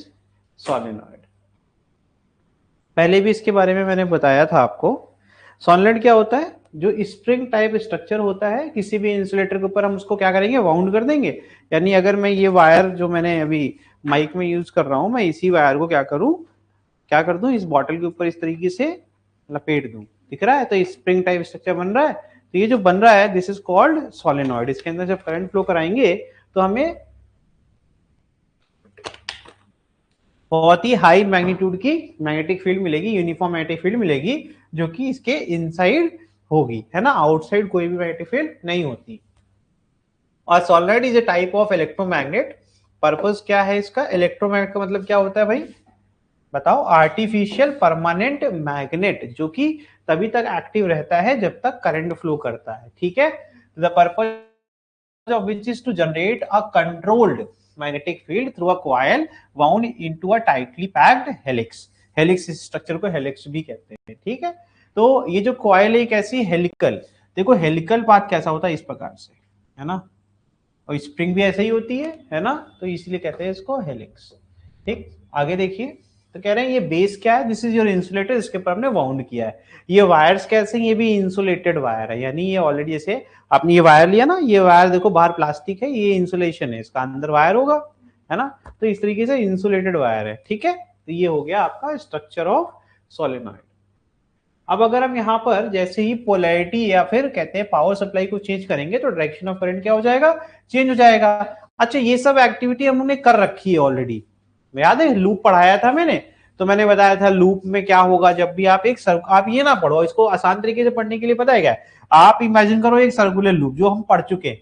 solenoid. पहले भी इसके बारे में मैंने बताया था आपको। सोलेनॉइड क्या होता है? जो स्प्रिंग टाइप स्ट्रक्चर होता है, किसी भी इंसुलेटर के ऊपर हम उसको क्या करेंगे, वाउंड कर देंगे। यानी अगर मैं ये वायर जो मैंने अभी माइक में यूज कर रहा हूं, मैं इसी वायर को क्या करूं, क्या कर दूं, इस बॉटल के ऊपर इस तरीके से लपेट दूं। दिख रहा है? तो स्प्रिंग टाइप स्ट्रक्चर बन रहा है। तो ये जो बन रहा है, दिस इज कॉल्ड सोलेनॉइड। इसके अंदर जब करंट फ्लो कराएंगे तो हमें बहुत ही हाई मैग्नीट्यूड की मैग्नेटिक फील्ड मिलेगी, यूनिफॉर्म मैग्नेटिक फील्ड मिलेगी, जो कि इसके इनसाइड होगी, है ना। आउटसाइड कोई भी मैग्नेटिक फील्ड नहीं होती। और solenoid is a type of electromagnet. Purpose क्या है इसका? इलेक्ट्रोमैग्नेट का मतलब क्या होता है भाई, बताओ? आर्टिफिशियल परमानेंट मैग्नेट, जो कि तभी तक एक्टिव रहता है जब तक करंट फ्लो करता है। ठीक है। The purpose of which is to generate a controlled magnetic field through a coil wound into a tightly packed helix। Helix structure को हेलिक्स भी कहते हैं। ठीक है। तो ये जो कॉयल है एक ऐसी हेलिकल, देखो हेलिकल पाथ कैसा होता है, इस प्रकार से, है ना। और स्प्रिंग भी ऐसे ही होती है ना। तो इसलिए कहते हैं इसको हेलिक्स। ठीक, आगे देखिए। तो कह रहे हैं ये बेस क्या है, दिस इज योर इंसुलेटर, इसके ऊपर हमने वाउंड किया है। ये वायर्स कैसे, ये भी इंसुलेटेड वायर है, यानी ये ऑलरेडी जैसे आपने ये वायर लिया ना, ये वायर देखो बाहर प्लास्टिक है, ये इंसुलेशन है, इसका अंदर वायर होगा, है ना। तो इस तरीके से इंसुलेटेड वायर है। ठीक है। तो ये हो गया आपका स्ट्रक्चर ऑफ सोलेनॉइड। अब अगर हम यहाँ पर जैसे ही पोलैरिटी या फिर कहते हैं पावर सप्लाई को चेंज करेंगे तो डायरेक्शन ऑफ करंट क्या हो जाएगा, चेंज हो जाएगा। अच्छा, ये सब एक्टिविटी हमने कर रखी है ऑलरेडी, याद है लूप पढ़ाया था मैंने। तो मैंने बताया था लूप में क्या होगा, जब भी आप आप ये ना पढ़ो, इसको आसान तरीके से पढ़ने के लिए पता है क्या, आप इमेजिन करो एक सर्कुलर लूप जो हम पढ़ चुके हैं,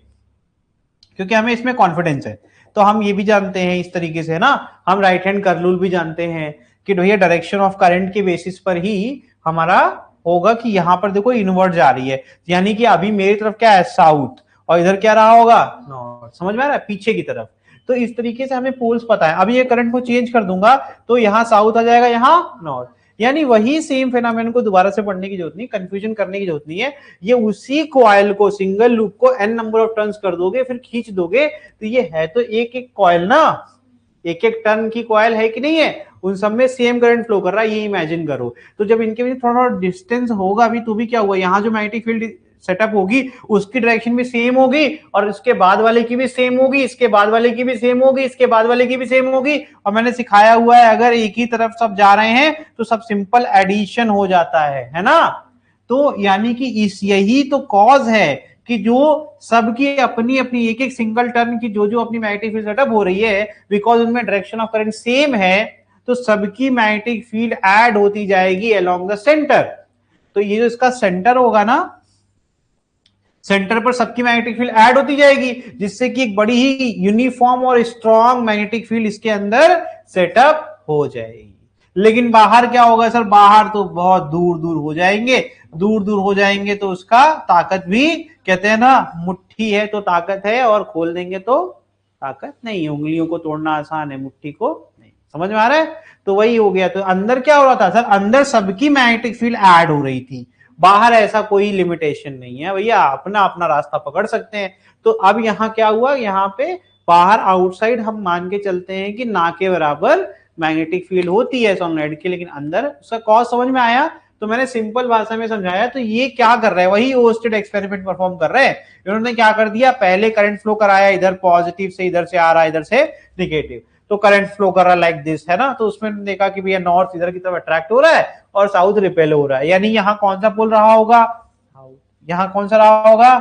क्योंकि हमें इसमें कॉन्फिडेंस है। तो हम ये भी जानते हैं इस तरीके से, ना, हम राइट हैंड कर्ल रूल भी जानते हैं कि भैया डायरेक्शन ऑफ करंट के बेसिस पर ही हमारा होगा कि यहां पर देखो इनवर्ट जा रही है, यानी कि अभी मेरी तरफ क्या है, साउथ, और इधर क्या रहा होगा, नॉर्थ। समझ में आ रहा है, पीछे की तरफ। तो इस तरीके से हमें पोल्स पता है। अभी ये करंट को चेंज कर दूंगा तो यहाँ साउथ आ जाएगा, यहाँ नॉर्थ। यानी वही सेम फेनोमेनन को दोबारा से पढ़ने की जरूरत नहीं, कंफ्यूजन करने की जरूरत नहीं है। ये उसी कॉइल को, सिंगल लूप को n नंबर ऑफ टर्न्स कर दोगे, फिर खींच दोगे, तो ये है तो एक एक कॉइल ना, एक एक टर्न की कॉइल है कि नहीं है, उन सब में सेम करंट फ्लो कर रहा है, ये इमेजिन करो। तो जब इनके बीच थोड़ा थोड़ा डिस्टेंस होगा अभी, तो भी क्या हुआ, यहाँ जो मैग्नेटिक फील्ड सेटअप होगी उसकी डायरेक्शन भी सेम होगी, और इसके बाद वाले की भी सेम होगी, इसके बाद वाले की भी सेम होगी, इसके बाद वाले की भी सेम होगी। और मैंने सिखाया हुआ है अगर एक ही तरफ सब जा रहे हैं तो सब सिंपल एडिशन हो जाता है ना। तो यानी कि इस यही तो कॉज है कि जो सबकी अपनी अपनी एक एक सिंगल टर्न की जो जो अपनी मैग्नेटिक फील्ड सेटअप हो रही है, बिकॉज उनमें डायरेक्शन ऑफ करंट सेम है, तो सबकी मैग्नेटिक फील्ड ऐड होती जाएगी अलोंग द सेंटर। तो ये जो इसका सेंटर होगा ना, सेंटर पर सबकी मैग्नेटिक फील्ड ऐड होती जाएगी, जिससे कि एक बड़ी ही यूनिफॉर्म और स्ट्रॉन्ग मैग्नेटिक फील्ड इसके अंदर सेटअप हो जाएगी। लेकिन बाहर क्या होगा सर, बाहर तो बहुत दूर दूर हो जाएंगे, दूर दूर हो जाएंगे तो उसका ताकत भी, कहते हैं ना, मुट्ठी है तो ताकत है, और खोल देंगे तो ताकत नहीं है। उंगलियों को तोड़ना आसान है, मुट्ठी को नहीं। समझ में आ रहा है? तो वही हो गया। तो अंदर क्या हो रहा था सर, अंदर सबकी मैग्नेटिक फील्ड ऐड हो रही थी, बाहर ऐसा कोई लिमिटेशन नहीं है भैया, अपना अपना रास्ता पकड़ सकते हैं। तो अब यहाँ क्या हुआ, यहाँ पे बाहर आउटसाइड हम मान के चलते हैं कि ना के बराबर मैग्नेटिक फील्ड होती है सोलेनॉइड की, लेकिन अंदर उसका कॉज समझ में आया। तो मैंने सिंपल भाषा में समझाया। तो ये क्या कर रहे हैं, वही ओस्टेड एक्सपेरिमेंट परफॉर्म कर रहे हैं। इन्होंने क्या कर दिया, पहले करंट फ्लो कराया, इधर पॉजिटिव से इधर से आ रहा है, इधर से निगेटिव, तो करंट फ्लो कर रहा है लाइक दिस, है ना। तो उसमें देखा कि भैया नॉर्थ इधर की तरफ अट्रैक्ट हो रहा है और साउथ रिपेल हो रहा है, यानी यहाँ कौन सा पोल रहा होगा, यहाँ कौन सा रहा होगा,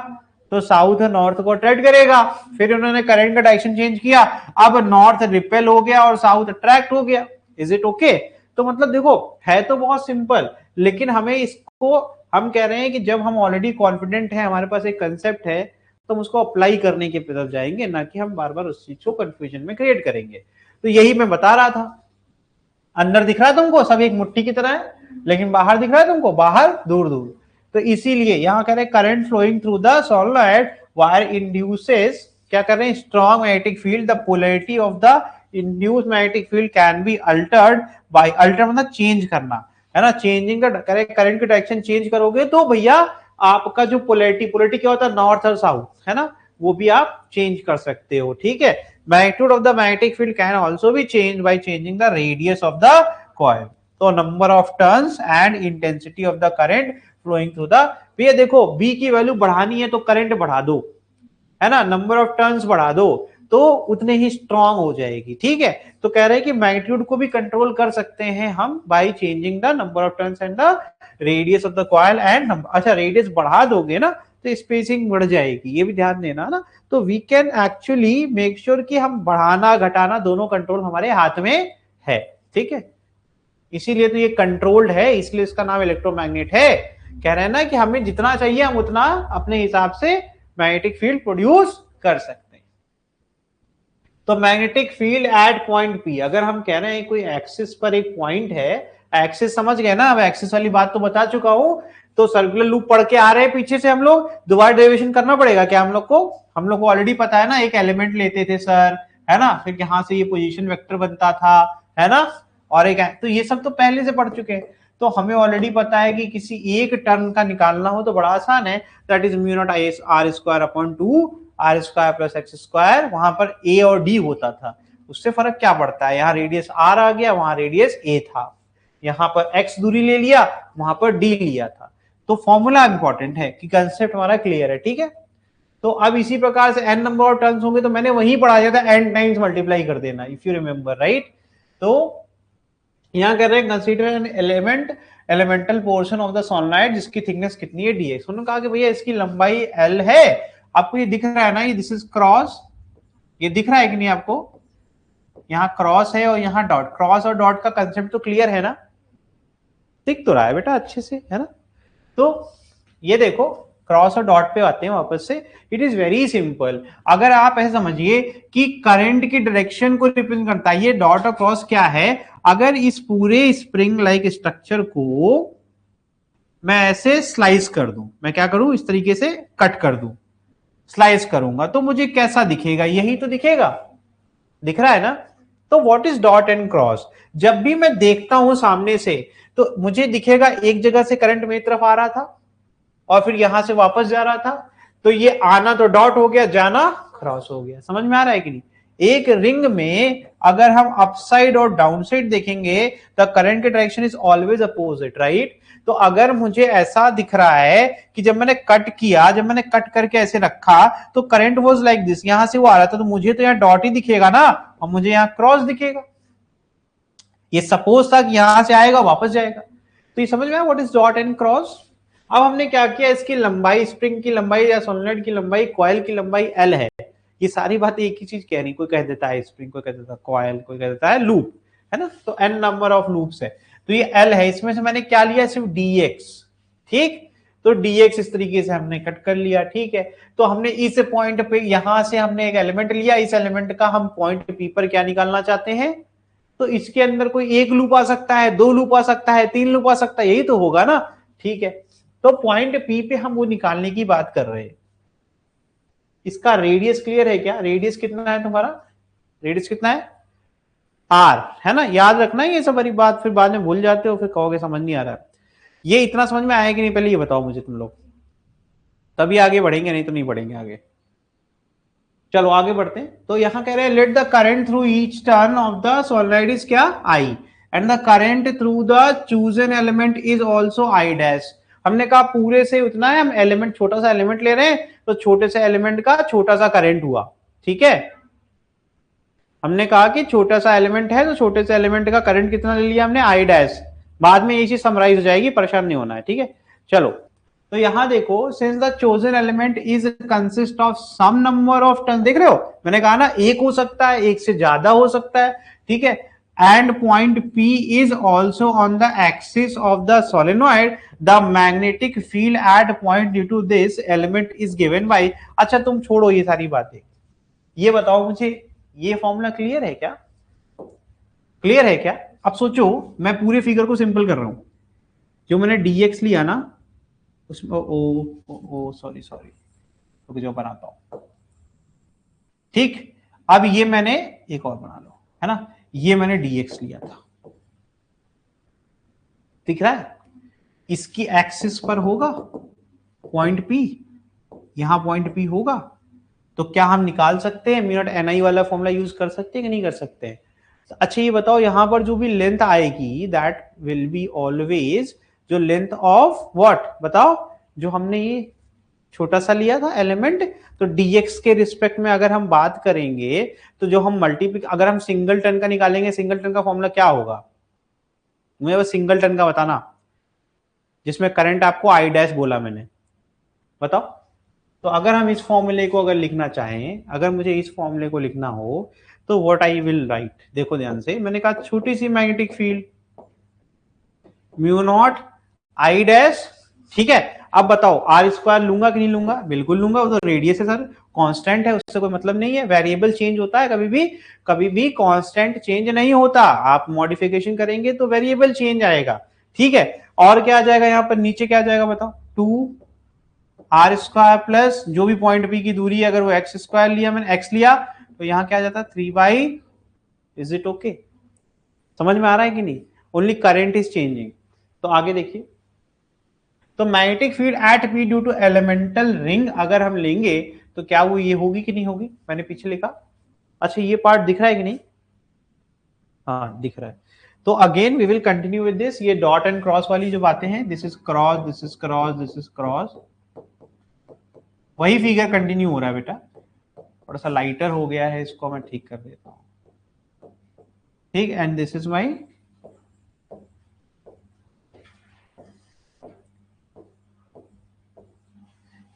तो साउथ नॉर्थ को अट्रैक्ट करेगा। फिर उन्होंने करंट का डायरेक्शन चेंज किया, अब नॉर्थ रिपेल हो गया और साउथ अट्रैक्ट हो गया। Is it okay? तो मतलब देखो है तो बहुत सिंपल, लेकिन हमें इसको, हम कह रहे हैं कि जब हम ऑलरेडी कॉन्फिडेंट है, हमारे पास एक कंसेप्ट है, तो हम उसको अप्लाई करने की तरफ जाएंगे, ना कि हम बार बार उस चीज को कंफ्यूजन में क्रिएट करेंगे। तो यही मैं बता रहा था। अंदर दिख रहा है तुमको सब एक मुट्ठी की तरह है, लेकिन बाहर दिख रहा है तुमको, बाहर दूर दूर। तो इसीलिए यहां कह रहे हैं current flowing through the solenoid wire induces, क्या कर रहे हैं, strong magnetic field. The polarity of the induced magnetic field can be altered by, alter मतलब चेंज करना, है ना। चेंजिंग द करंट की डायरेक्शन चेंज करोगे तो भैया आपका जो पोलैरिटी, पोलैरिटी क्या होता है, नॉर्थ और साउथ, है ना, वो भी आप चेंज कर सकते हो। ठीक है, magnitude of the magnetic field can also be change by changing the radius of the coil. तो number of turns and intensity of the current flowing through the, भैया देखो बी की वैल्यू बढ़ानी है तो करंट बढ़ा दो, है ना, नंबर ऑफ टर्न्स बढ़ा दो तो उतने ही स्ट्रांग हो जाएगी, ठीक है। तो कह रहे हैं कि मैग्नीट्यूड को भी कंट्रोल कर सकते हैं हम bye changing the number of turns and the radius of the coil and अच्छा रेडियस बढ़ा दोगे ना तो स्पेसिंग बढ़ जाएगी, ये भी ध्यान देना ना। तो we can actually make sure कि हम बढ़ाना घटाना दोनों कंट्रोल हमारे हाथ में है, ठीक है। इसीलिए तो ये कंट्रोल्ड है, इसलिए इसका नाम इलेक्ट्रोमैग्नेट है। कह रहे हैं ना कि हमें जितना चाहिए हम उतना अपने हिसाब से मैग्नेटिक फील्ड प्रोड्यूस कर सकते हैं। तो magnetic field at point P, अगर हम कह रहे हैं कोई एक्सिस पर एक पॉइंट है, एक्सिस समझ गए ना, अब एक्सिस वाली बात तो बता चुका हूं। तो सर्कुलर लूप पढ़ के आ रहे हैं पीछे से, हम लोग दोबारा डेरिवेशन करना पड़ेगा क्या हम लोग को ऑलरेडी पता है ना, एक एलिमेंट लेते थे सर, है ना, फिर यहां से ये पोजीशन वेक्टर बनता था, है ना, और एक तो ये सब तो पहले से पढ़ चुके हैं। तो हमें ऑलरेडी पता है कि किसी एक टर्न का निकालना हो तो बड़ा आसान है, that is mu naught I R square upon 2 R square plus X square. वहां पर ए और डी होता था, उससे फर्क क्या पड़ता है, यहाँ रेडियस आर आ गया, वहां रेडियस ए था, यहाँ पर एक्स दूरी ले लिया, वहां पर डी लिया था। तो फॉर्मूला इंपॉर्टेंट है कि कंसेप्ट हमारा क्लियर है, ठीक है। तो अब इसी प्रकार से n नंबर ऑफ टर्न्स होंगे तो मैंने वही पढ़ा दिया था, n टाइम्स मल्टीप्लाई कर देना, इफ यू रिमेंबर, राइट। तो यहां कर रहे हैं consider N elemental portion of the solenoid जिसकी थिकनेस कितनी है dx। उन्होंने कहा कि भैया इसकी लंबाई l है, आपको ये दिख रहा है ना, ये दिस इज क्रॉस, ये दिख रहा है कि नहीं आपको, यहाँ क्रॉस है और यहाँ डॉट, क्रॉस और डॉट का कंसेप्ट तो क्लियर है ना, दिख तो रहा है बेटा अच्छे से, है ना। तो ये देखो क्रॉस और डॉट पे आते हैं वापस से, इट इज वेरी सिंपल। अगर आप ऐसे समझिए कि करंट की डायरेक्शन को रिप्रेजेंट करता है, ये डॉट और क्रॉस क्या है, अगर इस पूरे स्प्रिंग लाइक स्ट्रक्चर को मैं ऐसे स्लाइस कर दूं, मैं क्या करूं, इस तरीके से कट कर दूं, स्लाइस करूंगा तो मुझे कैसा दिखेगा, यही तो दिखेगा, दिख रहा है ना। तो what is dot and cross, जब भी मैं देखता हूं सामने से तो मुझे दिखेगा एक जगह से करंट मेरी तरफ आ रहा था और फिर यहां से वापस जा रहा था, तो ये आना तो डॉट हो गया, जाना क्रॉस हो गया। समझ में आ रहा है कि नहीं। एक रिंग में अगर हम अपसाइड और डाउनसाइड देखेंगे द करंट की direction is always opposite, right. तो अगर मुझे ऐसा दिख रहा है कि जब मैंने कट किया, जब मैंने कट करके ऐसे रखा तो करंट वाज लाइक दिस, यहां से वो आ रहा था, तो मुझे तो यहाँ डॉट ही दिखेगा ना और मुझे यहाँ क्रॉस दिखेगा। ये सपोज था कि यहां से आएगा वापस जाएगा। तो ये समझ में आया what is dot and cross. अब हमने क्या किया, इसकी लंबाई, स्प्रिंग की लंबाई या सोलेनोइड की लंबाई, कॉइल की लंबाई एल है, ये सारी बातें एक ही चीज कह रही, कोई कह देता है स्प्रिंग, कोई कह देता है कॉइल, कोई कह देता है लूप, है ना। तो एन नंबर ऑफ लूप्स है, तो ये एल है, इसमें से मैंने क्या लिया, सिर्फ dx, ठीक। तो dx इस तरीके से हमने कट कर लिया, ठीक है। तो हमने इस पॉइंट पे यहां से हमने एक एलिमेंट लिया, इस एलिमेंट का हम पॉइंट पी पर क्या निकालना चाहते हैं, तो इसके अंदर कोई एक लूप आ सकता है, दो लूप आ सकता है, तीन लूप आ सकता है, यही तो होगा ना, ठीक है। तो पॉइंट पी पे हम वो निकालने की बात कर रहे हैं। इसका रेडियस क्लियर है क्या, रेडियस कितना है तुम्हारा, रेडियस कितना है आर, है ना, याद रखना ये सब बड़ी बात, फिर बाद में भूल जाते हो, फिर कहोगे समझ नहीं आ रहा। ये इतना समझ में आया कि नहीं, पहले ये बताओ मुझे तुम लोग, तभी आगे बढ़ेंगे, नहीं तो नहीं बढ़ेंगे आगे। चलो आगे बढ़ते हैं। तो यहां कह रहे हैं let the current through each turn of the solenoid is क्या, I, and the current through the chosen element is also I dash. हमने कहा पूरे से उतना है, हम एलिमेंट छोटा सा एलिमेंट ले रहे हैं तो छोटे से एलिमेंट का छोटा सा करंट हुआ, ठीक है। हमने कहा कि छोटा सा एलिमेंट है तो छोटे से एलिमेंट का करंट कितना ले लिया हमने, आई डैश, बाद में ये चीज समराइज हो जाएगी, परेशान नहीं होना है, ठीक है। चलो तो यहां देखो, since the chosen element is consist of some number of turn, देख रहे हो मैंने कहा ना एक हो सकता है, एक से ज्यादा हो सकता है, ठीक है। And point P is also on the axis of the solenoid, the magnetic field at point due to this element is given by. अच्छा तुम छोड़ो ये सारी बातें, ये बताओ मुझे, ये फॉर्मूला क्लियर है क्या, क्लियर है क्या। अब सोचो, मैं पूरे फिगर को सिंपल कर रहा हूं, जो मैंने dx लिया ना उसमें ओ सॉरी रुक जाओ बनाता हूं, ठीक। अब ये मैंने एक और बना लो, है ना, ये मैंने dx लिया था, दिख रहा है, इसकी एक्सिस पर होगा पॉइंट P, यहां पॉइंट P होगा, तो क्या हम निकाल सकते हैं म्यू नॉट एन आई वाला फॉर्मूला यूज कर सकते हैं कि नहीं कर सकते हैं? अच्छा ये बताओ यहां पर जो भी लेंथ आएगी दैट विल बी ऑलवेज जो लेंथ ऑफ व्हाट, बताओ, जो हमने ये छोटा सा लिया था एलिमेंट, तो dx के रिस्पेक्ट में अगर हम बात करेंगे तो जो हम मल्टीप्लिक, अगर हम सिंगल टन का निकालेंगे, सिंगल टन का फॉर्मूला क्या होगा, मुझे बस सिंगल टन का बताना, जिसमें करंट आपको आई डैश बोला मैंने, बताओ। तो अगर हम इस फॉर्मूले को अगर लिखना चाहें, अगर मुझे इस फॉर्मूले को लिखना हो तो व्हाट आई विल राइट, देखो ध्यान से, मैंने कहा छोटी सी magnetic field mu naught I dash, ठीक है। अब बताओ आर स्क्वायर लूंगा कि नहीं लूंगा, बिल्कुल लूंगा, वो तो रेडियस है सर, कांस्टेंट है, उससे कोई मतलब नहीं है, वेरिएबल चेंज होता है कभी भी कांस्टेंट चेंज नहीं होता, आप मॉडिफिकेशन करेंगे तो वेरिएबल चेंज आएगा, ठीक है। और क्या आ जाएगा यहाँ पर, नीचे क्या आ जाएगा बताओ, 2r स्क्वायर प्लस जो भी पॉइंट पी की दूरी है, अगर वो एक्स स्क्वायर लिया मैंने एक्स लिया तो यहाँ क्या आ जाता है 3/, इज इट ओके, समझ में आ रहा है कि नहीं, ओनली करंट इज चेंजिंग। तो आगे देखिए, तो magnetic field at P due to elemental ring अगर हम लेंगे तो क्या वो ये होगी कि नहीं होगी, मैंने पीछे लिखा, अच्छा ये पार्ट दिख रहा है कि नहीं, हाँ दिख रहा है। तो again we will continue with this, ये डॉट एंड क्रॉस वाली जो बातें हैं, this is cross, this is cross, this is cross, वही फिगर कंटिन्यू हो रहा है बेटा, थोड़ा सा लाइटर हो गया है, इसको मैं ठीक कर देता हूं, ठीक, एंड दिस इज माई,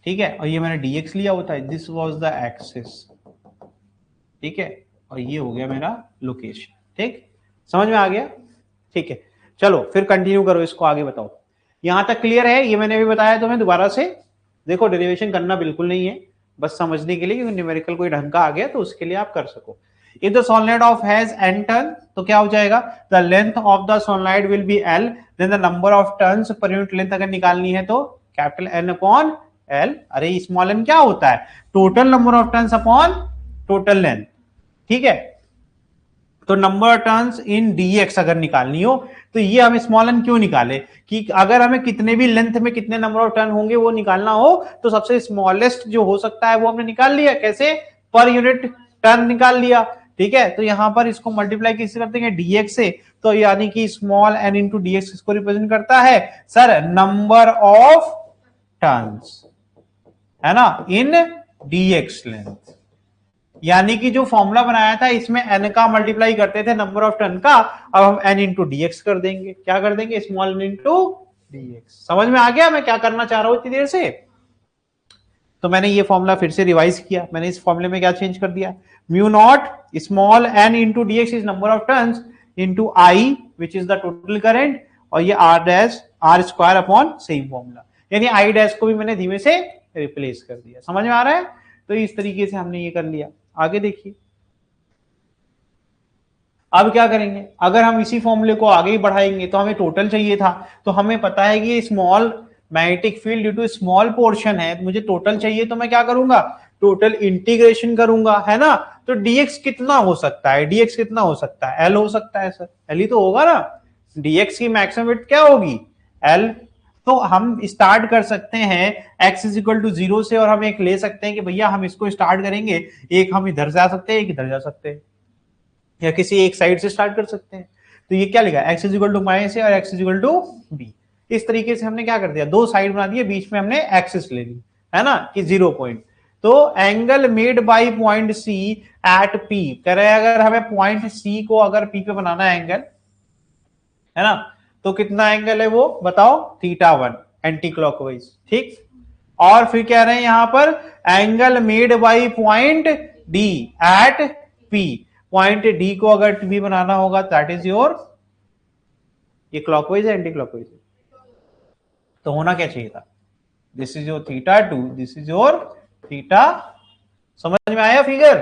ठीक है, और ये मैंने dx लिया होता है, दिस वाज द एक्सिस, ठीक है, और ये हो गया मेरा लोकेशन, ठीक, समझ में आ गया, ठीक है। चलो फिर कंटिन्यू करो इसको, आगे बताओ, यहां तक क्लियर है, ये मैंने भी बताया तुम्हें दोबारा से, देखो डेरिवेशन करना बिल्कुल नहीं है, बस समझने के लिए, क्योंकि न्यूमेरिकल कोई ढंग का आ गया तो उसके लिए आप कर सको। If the solenoid of has n turn, तो क्या हो जाएगा, the length of the solenoid will be l, then the number of turns per unit length अगर निकालनी है तो कैपिटल N अपॉन L, अरे स्मॉल n क्या होता है, total number of turns upon total length, ठीक है। तो नंबर टर्न्स इन dx अगर निकालनी हो तो ये हम स्मॉल n क्यों निकाले, कि अगर हमें कितने भी लेंथ में कितने नंबर ऑफ टर्न होंगे वो निकालना हो तो सबसे स्मॉलेस्ट जो हो सकता है वो हमने निकाल लिया, कैसे, पर यूनिट टर्न निकाल लिया, ठीक है। तो यहां पर इसको मल्टीप्लाई किससे करते हैं, dx से, तो यानी कि स्मॉल n इंटू dx इसको रिप्रेजेंट करता है सर नंबर ऑफ टर्न्स, है ना, इन dx लेंथ, यानी कि जो फॉर्मूला बनाया था इसमें n का मल्टीप्लाई करते थे नंबर ऑफ टर्न का, अब हम n इंटू dx कर देंगे, क्या कर देंगे, स्मॉल n इंटू dx, समझ में आ गया मैं क्या करना चाह रहा हूं इतनी देर से। तो मैंने ये फॉर्मूला फिर से रिवाइज किया, मैंने इस फॉर्मूले में क्या चेंज कर दिया, mu naught small n into dx is number of turns into I which is the total current, और ये r dash r square upon same formula, यानी आई डैश को भी मैंने धीमे से रिप्लेस कर दिया, समझ में आ रहा है। तो इस तरीके से हमने ये कर लिया, आगे देखिए, अब क्या करेंगे, अगर हम इसी फॉर्मूले को आगे ही बढ़ाएंगे तो हमें टोटल चाहिए था, तो हमें पता है कि small magnetic field due to small portion है, मुझे टोटल चाहिए, तो मैं क्या करूंगा, टोटल इंटीग्रेशन करूंगा, है ना। तो dx कितना हो सकता है, dx कितना हो सकता है, l हो सकता है सर, l ही तो होगा ना, dx की मैक्सिमम विड्थ क्या होगी, l। तो हम स्टार्ट कर सकते हैं x इज इक्वल टू 0 से, और हम एक ले सकते हैं कि भैया हम इसको स्टार्ट करेंगे, एक हम इधर जा सकते हैं, एक इधर जा सकते हैं, या किसी एक साइड से स्टार्ट कर सकते हैं। तो ये क्या लिखा है, x is equal to minus a और x is equal to b, इस तरीके से हमने क्या कर दिया, दो साइड बना दिए, बीच में हमने एक्सिस ले ली, है ना, कि 0 पॉइंट। तो angle made by point C at P, कह रहे हैं अगर हमें पॉइंट सी को अगर पी पे बनाना है एंगल, है ना, तो कितना एंगल है वो बताओ, θ1 एंटी क्लॉकवाइज, ठीक। और फिर कह रहे हैं यहां पर angle made by point D at P, point D को अगर भी बनाना होगा दैट इज योर, ये क्लॉकवाइज है एंटी क्लॉकवाइज, तो होना क्या चाहिए था, this is your θ2, this is your θ, समझ में आया फिगर।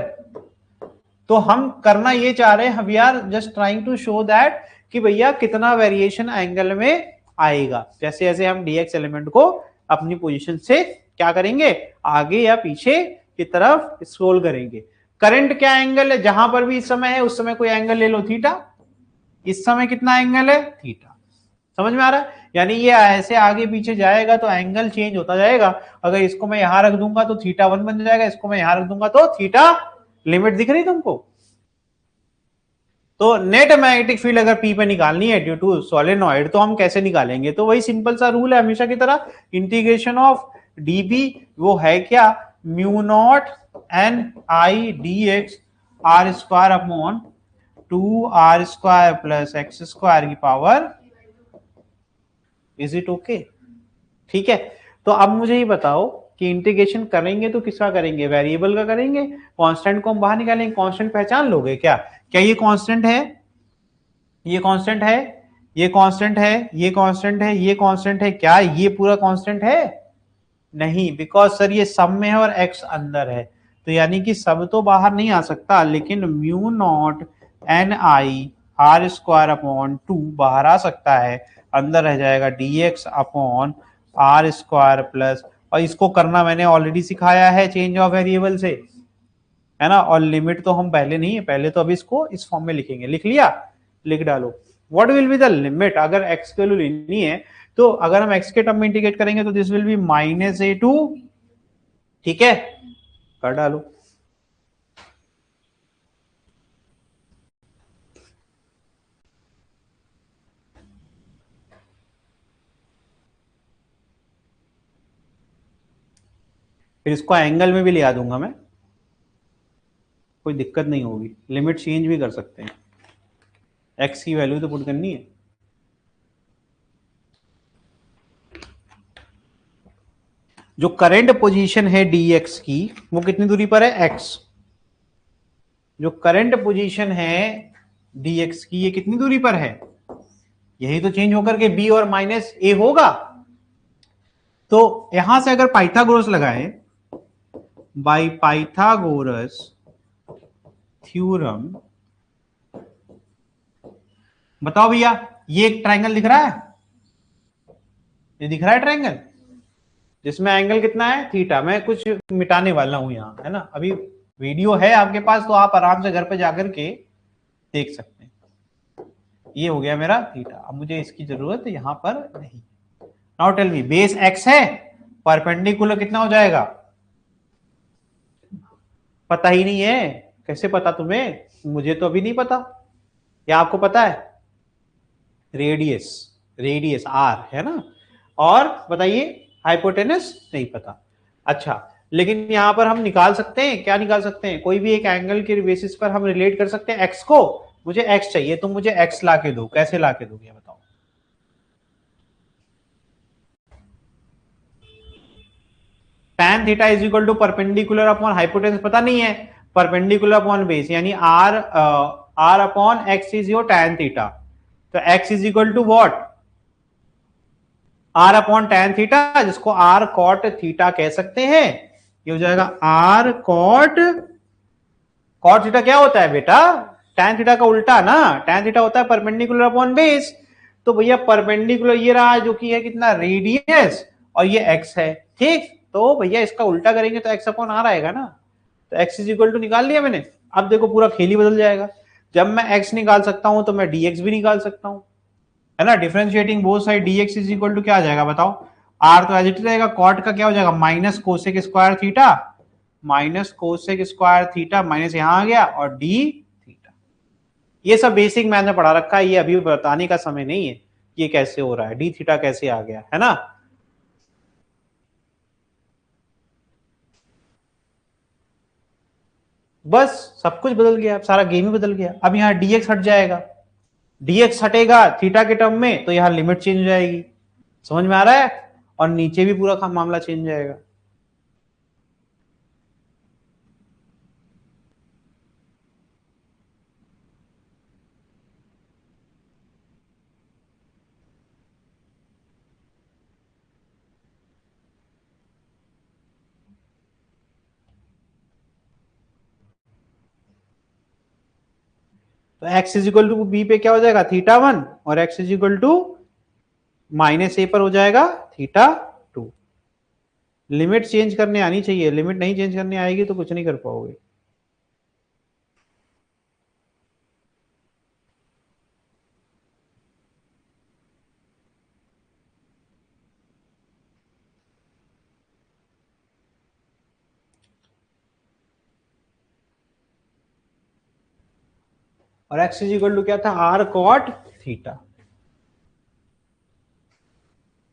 तो हम करना ये चाह रहे हैं, we are just trying to show that कि भैया कितना वेरिएशन एंगल में आएगा, जैसे जैसे हम dx एलिमेंट को अपनी पोजीशन से क्या करेंगे, आगे या पीछे की तरफ स्क्रॉल करेंगे। करंट क्या एंगल है, जहां पर भी इस समय है उस समय कोई एंगल ले लो, थीटा, इस समय कितना एंगल है, थीटा, समझ में आ रहा है? यानी ये ऐसे आगे पीछे जाएगा तो एंगल चेंज होता जाएगा। अगर इसको मैं यहां रख दूंगा तो थीटा 1 बन जाएगा, इसको मैं यहां रख दूंगा तो थीटा, लिमिट दिख रही तुमको? तो नेट मैग्नेटिक फील्ड अगर पी पे निकालनी है ड्यू टू सोलेनॉइड तो हम कैसे निकालेंगे? तो वही सिंपल सा रूल है हमेशा की तरह, इंटीग्रेशन ऑफ डीबी वो है क्या, mu naught N I D X R square upon 2r² plus x² की पावर, इज इट ओके? ठीक है, तो अब मुझे ये बताओ कि इंटीग्रेशन करेंगे तो किसका करेंगे, वेरिएबल का करेंगे, कांस्टेंट को हम बाहर निकालेंगे। कांस्टेंट पहचान लोगे क्या? क्या ये कांस्टेंट है, ये कांस्टेंट है, ये कांस्टेंट है, ये कांस्टेंट है, ये कांस्टेंट है, क्या ये पूरा कांस्टेंट है? नहीं, बिकॉज सर ये सब में है और x अंदर है, तो यानी कि सब तो बाहर नहीं आ सकता, लेकिन म्यू नॉट एन आई r² अपॉन 2 बाहर आ सकता है, अंदर रह जाएगा dx अपॉन r² प्लस, और इसको करना मैंने ऑलरेडी सिखाया है चेंज ऑफ वेरिएबल से, है ना। और लिमिट तो हम पहले नहीं है, पहले तो अभी इसको इस फॉर्म में लिखेंगे। लिख लिया? लिख डालो। What will be the limit, अगर x की वैल्यू लेनी है तो अगर हम x के टर्म में इंटीग्रेट करेंगे तो दिस विल बी -a2, ठीक है, कर डालो। फिर इसको एंगल में भी ले आ दूंगा मैं, कोई दिक्कत नहीं होगी, लिमिट चेंज भी कर सकते हैं, x की वैल्यू तो पुट करनी है। जो करंट पोजीशन है dx की वो कितनी दूरी पर है, x। जो करंट पोजीशन है dx की ये कितनी दूरी पर है, यही तो चेंज होकर के b और -a होगा। तो यहां से अगर पाइथागोरस लगाए, बाय पाइथागोरस थ्योरम, बताओ भैया ये एक ट्रायंगल दिख रहा है, ये दिख रहा है ट्रायंगल जिसमें एंगल कितना है, थीटा। मैं कुछ मिटाने वाला हूं यहाँ, है ना, अभी वीडियो है आपके पास तो आप आराम से घर पे जाकर के देख सकते हैं। ये हो गया मेरा थीटा, अब मुझे इसकी जरूरत यहां पर नहीं। Now tell me, base X है, परपेंडिकुलर कितना हो जाएगा, पता ही नहीं है। कैसे पता तुम्हें, मुझे तो अभी नहीं पता, या आपको पता है? रेडियस, रेडियस आर है ना, और बताइए हाइपोटेनस नहीं पता। अच्छा, लेकिन यहां पर हम निकाल सकते हैं, क्या निकाल सकते हैं, कोई भी एक एंगल के बेसिस पर हम रिलेट कर सकते हैं एक्स को। मुझे एक्स चाहिए तो मुझे एक्स ला के दो, कैसे ला के दोगे बताओ? tan theta is equal to perpendicular upon hypotenuse पता नहीं है, परपेंडिकुलर अपॉन बेस, यानी R R upon X is your tan theta. तो x is equal to what, R upon tan theta, जिसको आर कॉट थीटा कह सकते हैं। ये हो जाएगा आर कॉट, कॉट थीटा क्या होता है बेटा, tan थीटा का उल्टा ना, tan थीटा होता है परपेंडिकुलर अपॉन बेस। तो भैया परपेंडिकुलर ये रहा जो कि है कितना, रेडियस, और ये x है, ठीक। तो भैया इसका उल्टा करेंगे तो x अपॉन आर आएगा ना, तो x इज इक्वल टू निकाल लिया मैंने। अब देखो पूरा खेल ही बदल जाएगा, जब मैं x निकाल सकता हूं तो मैं dx भी निकाल सकता हूं, है ना। Differentiating both side dx is equal to क्या आ जाएगा बताओ, r तो एज इट रहेगा, कॉट का क्या हो जाएगा, minus cosec square theta, minus cosec square theta, minus यहां आ गया, और d थीटा। ये सब बेसिक मैंने पढ़ा रखा है, ये अभी बताने का समय नहीं है ये कैसे हो रहा है, d थीटा कैसे आ गया, है ना। बस सब कुछ बदल गया, सारा गेम ही बदल गया। अब यहाँ dx हट जाएगा, dx हटेगा थीटा के टर्म में तो यहाँ लिमिट चेंज हो जाएगी, समझ में आ रहा है, और नीचे भी पूरा मामला चेंज हो जाएगा। तो x is equal to B पे क्या हो जाएगा, थीटा 1, और x is equal to -a पर हो जाएगा थीटा 2। लिमिट चेंज करने आनी चाहिए, लिमिट नहीं चेंज करने आएगी तो कुछ नहीं कर पाओगे। और x इज इक्वल टू क्या था, r cot थीटा।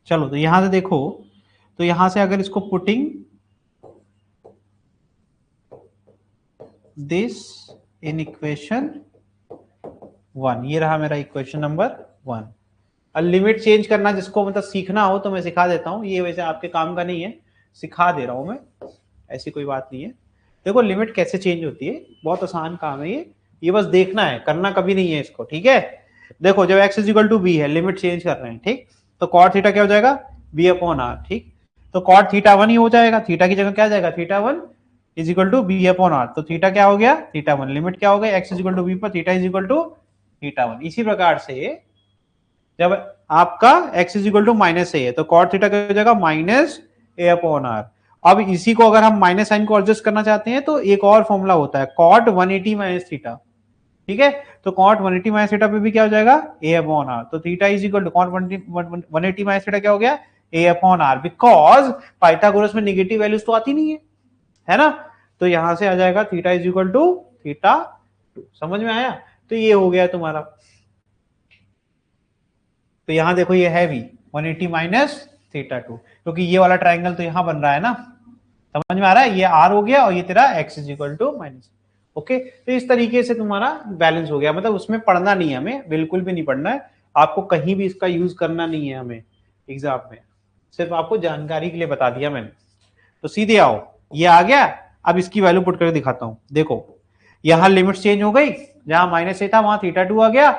चलो तो यहां से देखो, तो यहां से अगर इसको पुटिंग दिस इन इक्वेशन 1, ये रहा मेरा इक्वेशन नंबर 1। अब लिमिट चेंज करना जिसको मतलब सीखना हो तो मैं सिखा देता हूं, ये वैसे आपके काम का नहीं है, सिखा दे रहा हूं मैं, ऐसी कोई बात नहीं है। देखो लिमिट कैसे चेंज होती है, बहुत आसान काम है ये बस देखना है, करना कभी नहीं है इसको, ठीक है। देखो जब x is equal to B है, लिमिट चेंज कर रहे हैं, ठीक, तो कॉट थीटा क्या हो जाएगा, बी अपॉन आर, ठीक। तो कॉट थीटा 1 ही हो जाएगा, थीटा की जगह क्या आ जाएगा, theta 1 is equal to B upon R. तो थीटा क्या हो गया, थीटा 1, लिमिट क्या हो गई, x is equal to b पर theta is equal to theta 1। इसी प्रकार से जब आपका x is equal to minus a है तो कॉट थीटा क्या हो जाएगा, माइनस ए अपॉन आर। अब इसी को अगर हम माइनस साइन को एडजस्ट करना चाहते हैं तो एक और फॉर्मूला होता है, कॉट 180 माइनस थीटा, ठीक है। तो कॉट 180 माइनस थीटा पे भी क्या हो जाएगा, ए अपॉन आर। तो theta is equal to cot 180 minus theta क्या हो गया, A upon R, because Pythagoras में नेगेटिव वैल्यूज तो आती नहीं है ना। तो यहां से आ जाएगा theta is equal to theta 2। समझ में आया, तो ये हो गया तुम्हारा। तो यहां देखो ये है भी 180 माइनस थीटा 2, क्योंकि ये वाला ट्राइंगल तो यहां बन रहा है ना, समझ में आ रहा है, ये आर हो गया और ये तेरा X is equal to minus. Okay, तो इस तरीके से तुम्हारा बैलेंस हो गया, मतलब उसमें पढ़ना नहीं है हमें, बिल्कुल भी नहीं पढ़ना है आपको, कहीं भी इसका यूज करना नहीं है हमें एग्जाम में, सिर्फ आपको जानकारी के लिए बता दिया मैंने। तो सीधे आओ, ये आ गया, अब इसकी वैल्यू पुट करके दिखाता हूं। देखो यहां लिमिट चेंज हो गई, जहां माइनस ए था वहां थीटा 2 आ गया,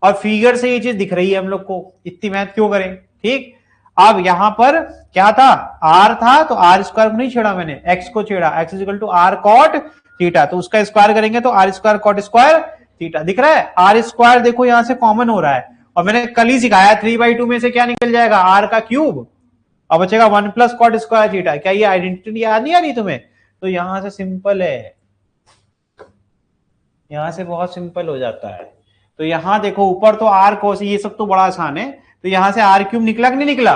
और फिगर से ये चीज दिख रही है हम लोग को, इतनी मेहनत क्यों करें, ठीक। अब यहां पर क्या था, r था, तो r स्क्वायर को नहीं छेड़ा मैंने, x को छेड़ा, x is equal to r cot theta, तो उसका स्क्वायर करेंगे तो r square cot square theta दिख रहा है। r स्क्वायर देखो यहां से कॉमन हो रहा है, और मैंने कल ही सिखाया 3/2 में से क्या निकल जाएगा, r का क्यूब, और बचेगा 1 प्लस कॉट स्क्वायर थीटा। क्या ये आइडेंटिटी याद नहीं आ रही तुम्हें, तो यहां से सिंपल है, यहां से बहुत सिंपल हो जाता है। तो यहां देखो ऊपर तो आर कोस, ये सब तो बड़ा आसान है, तो यहां से आर क्यूब निकला कि नहीं निकला,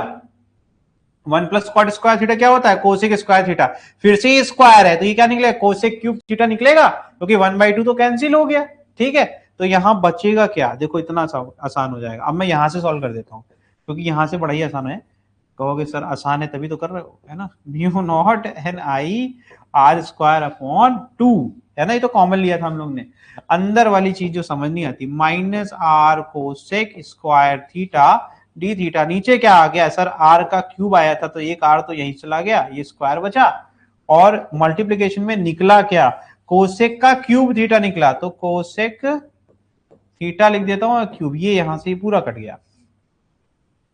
1 प्लस कॉट स्क्वायर थीटा क्या होता है, कोसेक स्क्वायर थीटा, फिर से ये स्क्वायर है तो ये क्या निकलेगा, कोसेक क्यूब थीटा निकलेगा, क्योंकि 1/2 तो कैंसिल हो गया, ठीक है। तो यहां बचेगा क्या, देखो इतना आसान हो जाएगा। अब मैं यहां से सॉल्व कर देता हूं, क्योंकि यहां से बड़ा ही आसान है। कहोगे सर आसान है तभी तो कर रहे हो, है ना, म्यू नॉट एन आई आर स्क्वायर अपॉन 2, है ना, ये तो कॉमन लिया था हम लोग ने। अंदर वाली चीज जो समझ नहीं आती, minus R cosec square theta D theta, नीचे क्या आ गया सर, आर का क्यूब आया था तो एक आर तो यही चला गया, ये स्क्वायर बचा, और मल्टीप्लीकेशन में निकला क्या, कोसेक का क्यूब थीटा निकला, तो कोसेक थीटा लिख देता हूं क्यूब, ये यहां से पूरा कट गया।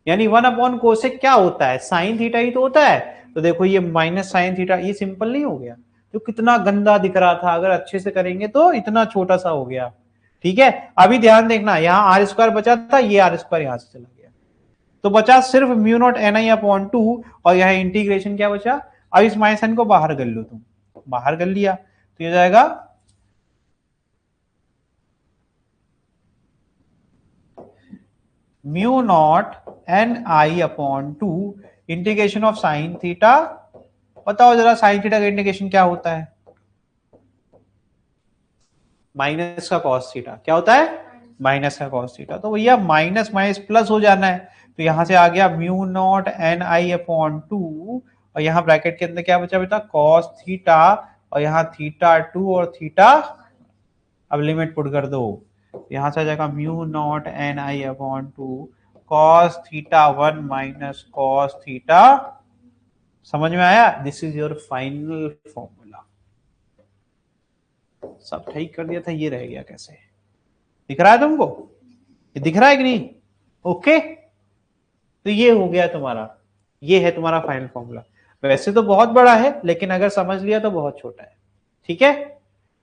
यानी 1 अपॉन कोसेक क्या होता है, साइन थीटा ही तो होता है। तो देखो ये माइनस साइन थीटा, ये सिंपल नहीं हो गया, तो कितना गंदा दिख रहा था, अगर अच्छे से करेंगे तो इतना छोटा सा हो गया, ठीक है। अभी ध्यान देखना, यहाँ आर स्क्वायर बचा था, ये आर स्क्वायर यहां से चला गया, तो बचा सिर्फ म्यू नॉट एन आई अपॉन 2, और यहाँ इंटीग्रेशन क्या बचा, अब इस माइनस साइन को बाहर कर लो, तुम बाहर कर लिया तो ये जाएगा mu naught N I upon 2 integration of sine theta. बताओ जरा साइन थीटा का इंटीग्रेशन क्या होता है, माइनस का कॉस थीटा, क्या होता है, माइनस का कॉस थीटा। तो भैया माइनस माइनस प्लस हो जाना है, तो यहां से आ गया म्यू नॉट एन आई अपॉन 2, और यहाँ ब्रैकेट के अंदर क्या बचा बेटा, कॉस थीटा, और यहाँ थीटा 2 और थीटा, अब लिमिट पुट कर दो, यहां से आ जाएगा म्यू नॉट एन आई upon 2 cos theta 1 minus cos theta. समझ में आया, this is your final formula. सब ठीक कर दिया था, ये रह गया कैसे, दिख रहा है तुमको, ये दिख रहा है कि नहीं, ओके। तो ये हो गया तुम्हारा, ये है तुम्हारा फाइनल फॉर्मूला। वैसे तो बहुत बड़ा है, लेकिन अगर समझ लिया तो बहुत छोटा है, ठीक है।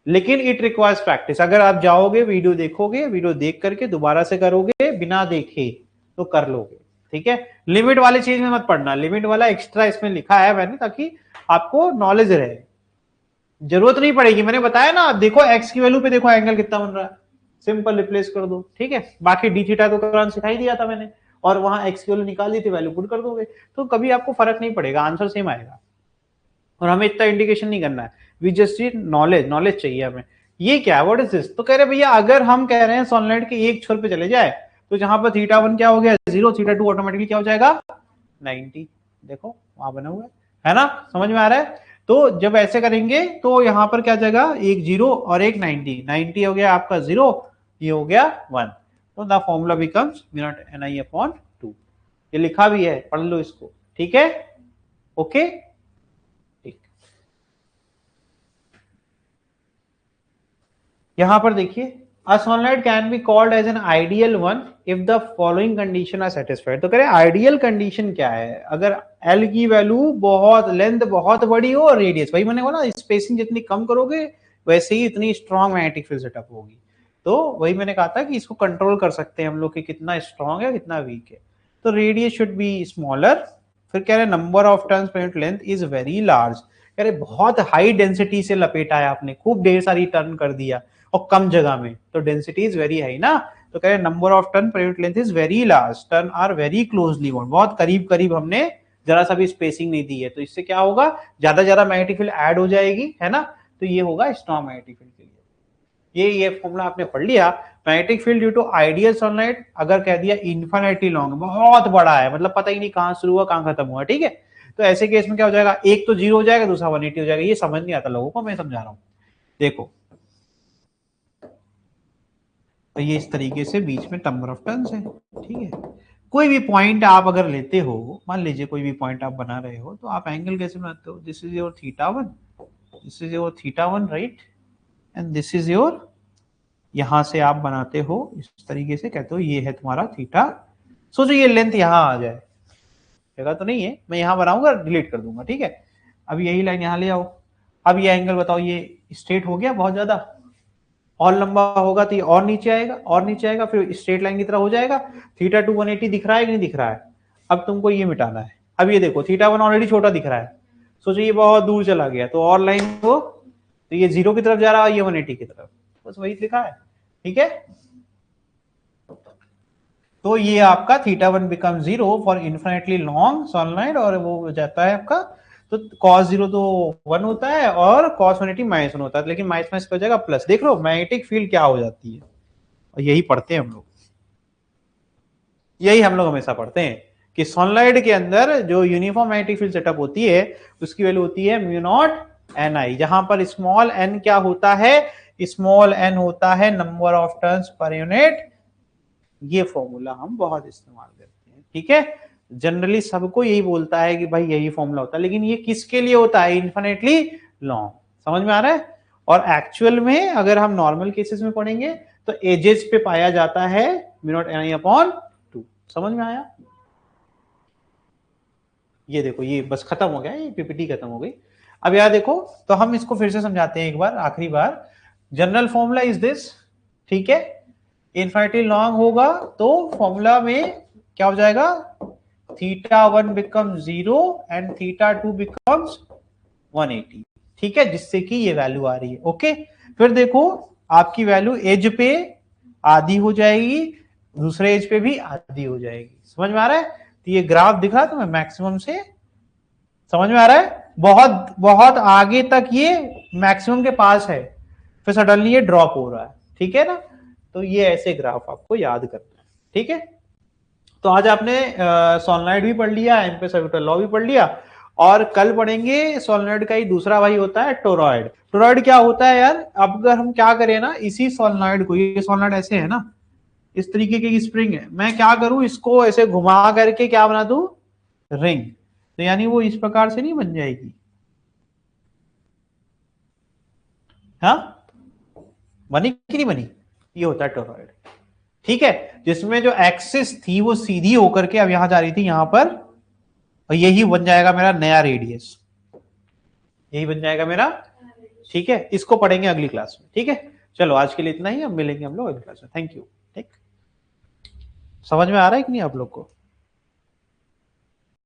लेकिन इट रिक्वायर्स प्रैक्टिस, अगर आप जाओगे वीडियो देखोगे, वीडियो देख करके दोबारा से करोगे, बिना देखे तो कर लोगे, ठीक है। लिमिट वाली चीज में मत पढ़ना, लिमिट वाला एक्स्ट्रा इसमें लिखा है मैंने, ताकि आपको नॉलेज रहे, जरूरत नहीं पड़ेगी। मैंने बताया ना, देखो एक्स की वैल्यू पे देखो एंगल कितना बन रहा है, सिंपल रिप्लेस कर दो, ठीक है। बाकी डी थीटा तो करंट सिखाई दिया था मैंने, और वहां एक्स की वैल्यू निकाल दी थी, वैल्यू पुट कर दोगे, तो कभी आपको फर्क नहीं पड़ेगा, आंसर सेम आएगा। और हमें इतना इंडिकेशन नहीं करना है, we just need knowledge, knowledge चाहिए हमें ये क्या है, व्हाट इज दिस? तो कह रहे भैया अगर हम कह रहे हैं सॉलिनॉइड के एक छोर पे चले जाए तो जहां पर θ1 क्या हो गया 0, θ2 ऑटोमेटिकली क्या हो जाएगा 90। देखो वहां बना हुआ है ना, समझ में आ रहा है? तो जब ऐसे करेंगे तो यहाँ पर क्या जाएगा, एक 0 और एक 90, 90 हो गया आपका 0, ये हो गया 1। तो द फॉर्मूला बिकम्स μ0ni/2। ये लिखा भी है, पढ़ लो इसको, ठीक है? ओके, ठीक। यहां पर देखिए, a solenoid can be called as an ideal one if the following condition are satisfied। तो करें आइडियल कंडीशन क्या है, अगर L की वैल्यू बहुत, लेंथ बहुत बड़ी हो और रेडियस, वही मैंने बोला स्पेसिंग जितनी कम करोगे वैसे ही इतनी स्ट्रॉन्ग मैग्नेटिक फील्ड सेटअप होगी। तो वही मैंने कहा था कि इसको कंट्रोल कर सकते हैं हम लोग कि कितना स्ट्रॉन्ग है कितना वीक है। तो रेडियस शुड बी स्मॉलर। फिर कह रहे number of turns per unit length is very large. कह रहे बहुत हाई डेंसिटी से लपेटा है आपने, खूब ढेर सारी टर्न कर दिया और कम जगह में, तो डेंसिटी इज वेरी हाई ना। तो कह रहे number of turn per unit length is very large, turn are very closely bond, बहुत करीब करीब हमने जरा सा भी स्पेसिंग नहीं दी है। तो इससे क्या होगा, ज्यादा मैग्नेटिक फील्ड ऐड हो जाएगी, है ना। तो ये होगा स्ट्रॉन्ग मैग्नेटिक फील्ड के लिए। ये फॉर्मूला आपने पढ़ लिया। Magnetic field due to ideal solenoid, अगर कह दिया इन्फिनिटी लॉन्ग, बहुत बड़ा है, मतलब पता ही नहीं कहां शुरू हुआ कहां खत्म हुआ, ठीक है। तो ऐसे केस में क्या हो जाएगा, एक तो 0 हो जाएगा, दूसरा 180 हो जाएगा। ये समझ नहीं आता लोगों को, मैं समझा रहा हूं। देखो तो ये इस तरीके से बीच में नंबर ऑफ टर्न्स है, ठीक है। कोई भी पॉइंट आप अगर लेते हो, मान लीजिए कोई भी पॉइंट आप बना रहे हो, तो आप एंगल कैसे बनाते हो, this is your θ1, this is your θ1, right, and this is your, यहां से आप बनाते हो इस तरीके से, कहते हो ये है तुम्हारा थीटा। सोचो ये लेंथ यहां आ जाए, जगह तो नहीं है, मैं यहां बनाऊंगा डिलीट कर दूंगा, ठीक है। अब यही लाइन यहां ले आओ। अब ये एंगल बताओ, ये स्ट्रेट हो गया बहुत ज्यादा, और लंबा होगा तो ये और नीचे आएगा, और नीचे आएगा, फिर स्ट्रेट लाइन की तरह हो जाएगा। θ2 180 दिख रहा है कि नहीं दिख रहा है? अब तुमको ये मिटाना है। अब ये देखो θ1 ऑलरेडी छोटा दिख रहा है, सोचो ये बहुत दूर चला गया तो और लाइन हो, तो ये 0 की तरफ जा रहा है, ये 180 की तरफ, बस वही लिखा है, ठीक है। तो ये आपका θ1 become 0 for infinitely long solenoid, और वो हो जाता है आपका, तो cos 0 तो 1 होता है और cos 180 -1 होता है, लेकिन माइनस माइनस हो जाएगा प्लस। देख लो मैग्नेटिक फील्ड क्या हो जाती है, और यही पढ़ते हैं हम लोग, यही हम लोग हमेशा पढ़ते हैं कि सॉलिनॉइड के अंदर जो यूनिफॉर्म मैग्नेटिक फील्ड सेटअप होती है उसकी वैल्यू होती है μ0 ni, जहां पर स्मॉल n क्या होता है, स्मॉल n होता है number of turns per unit. ये फॉर्मूला हम बहुत इस्तेमाल करते हैं, ठीक है। जनरली सबको यही बोलता है कि भाई यही फॉर्मूला होता है, लेकिन ये किसके लिए होता है, इन्फिनिटली लॉन्ग, समझ में आ रहा है। और एक्चुअल में अगर हम नॉर्मल केसेस में पढ़ेंगे तो एजेस पे पाया जाता है μ0ni/2, समझ में आया। ये देखो ये बस खत्म हो गया, ये पीपीटी खत्म हो गई। अब यार देखो, तो हम इसको फिर से समझाते हैं एक बार, आखिरी बार। जनरल फॉर्मूला इज दिस, ठीक है। इन्फिनिटी लॉन्ग होगा तो फॉर्मूला में क्या हो जाएगा, θ1 बिकम 0 एंड θ2 बिकम्स 180, ठीक है, जिससे कि ये वैल्यू आ रही है, ओके। फिर देखो आपकी वैल्यू एज पे आधी हो जाएगी, दूसरे एज पे भी आधी हो जाएगी, समझ में आ रहा है। तो ये ग्राफ दिख रहा है तुम्हें मैक्सिमम से, समझ में आ रहा है, बहुत बहुत आगे तक ये मैक्सिमम के पास है, फिर सडनली ये ड्रॉप हो रहा है, ठीक है ना। तो ये ऐसे ग्राफ आपको याद करना है, ठीक है। तो आज आपने सॉलिनॉइड भी पढ़ लिया, एम्पियर सर्कुलर लॉ भी पढ़ लिया, और कल पढ़ेंगे सॉलिनॉइड का ही दूसरा भाई होता है टोरॉइड। टोरॉइड क्या होता है यार, अब अगर हम क्या करें ना, इसी सॉलिनॉइड को, ये सॉलिनॉइड ऐसे है ना, इस तरीके की स्प्रिंग है, मैं क्या करूं इसको ऐसे घुमा करके क्या बना दूं, रिंग, तो यानी वो इस प्रकार से नहीं बन जाएगी, हाँ बनी कि नहीं बनी, ये होता है टोरॉइड, ठीक है। जिसमें जो एक्सिस थी वो सीधी होकर के अब यहां जा रही थी यहां पर, और यही बन जाएगा मेरा नया रेडियस, यही बन जाएगा मेरा, ठीक है। इसको पढ़ेंगे अगली क्लास में, ठीक है। चलो आज के लिए इतना ही, अब मिलेंगे हम लोग अगली क्लास में, थैंक यू, ठीक। समझ में आ रहा है कि नहीं आप लोग को?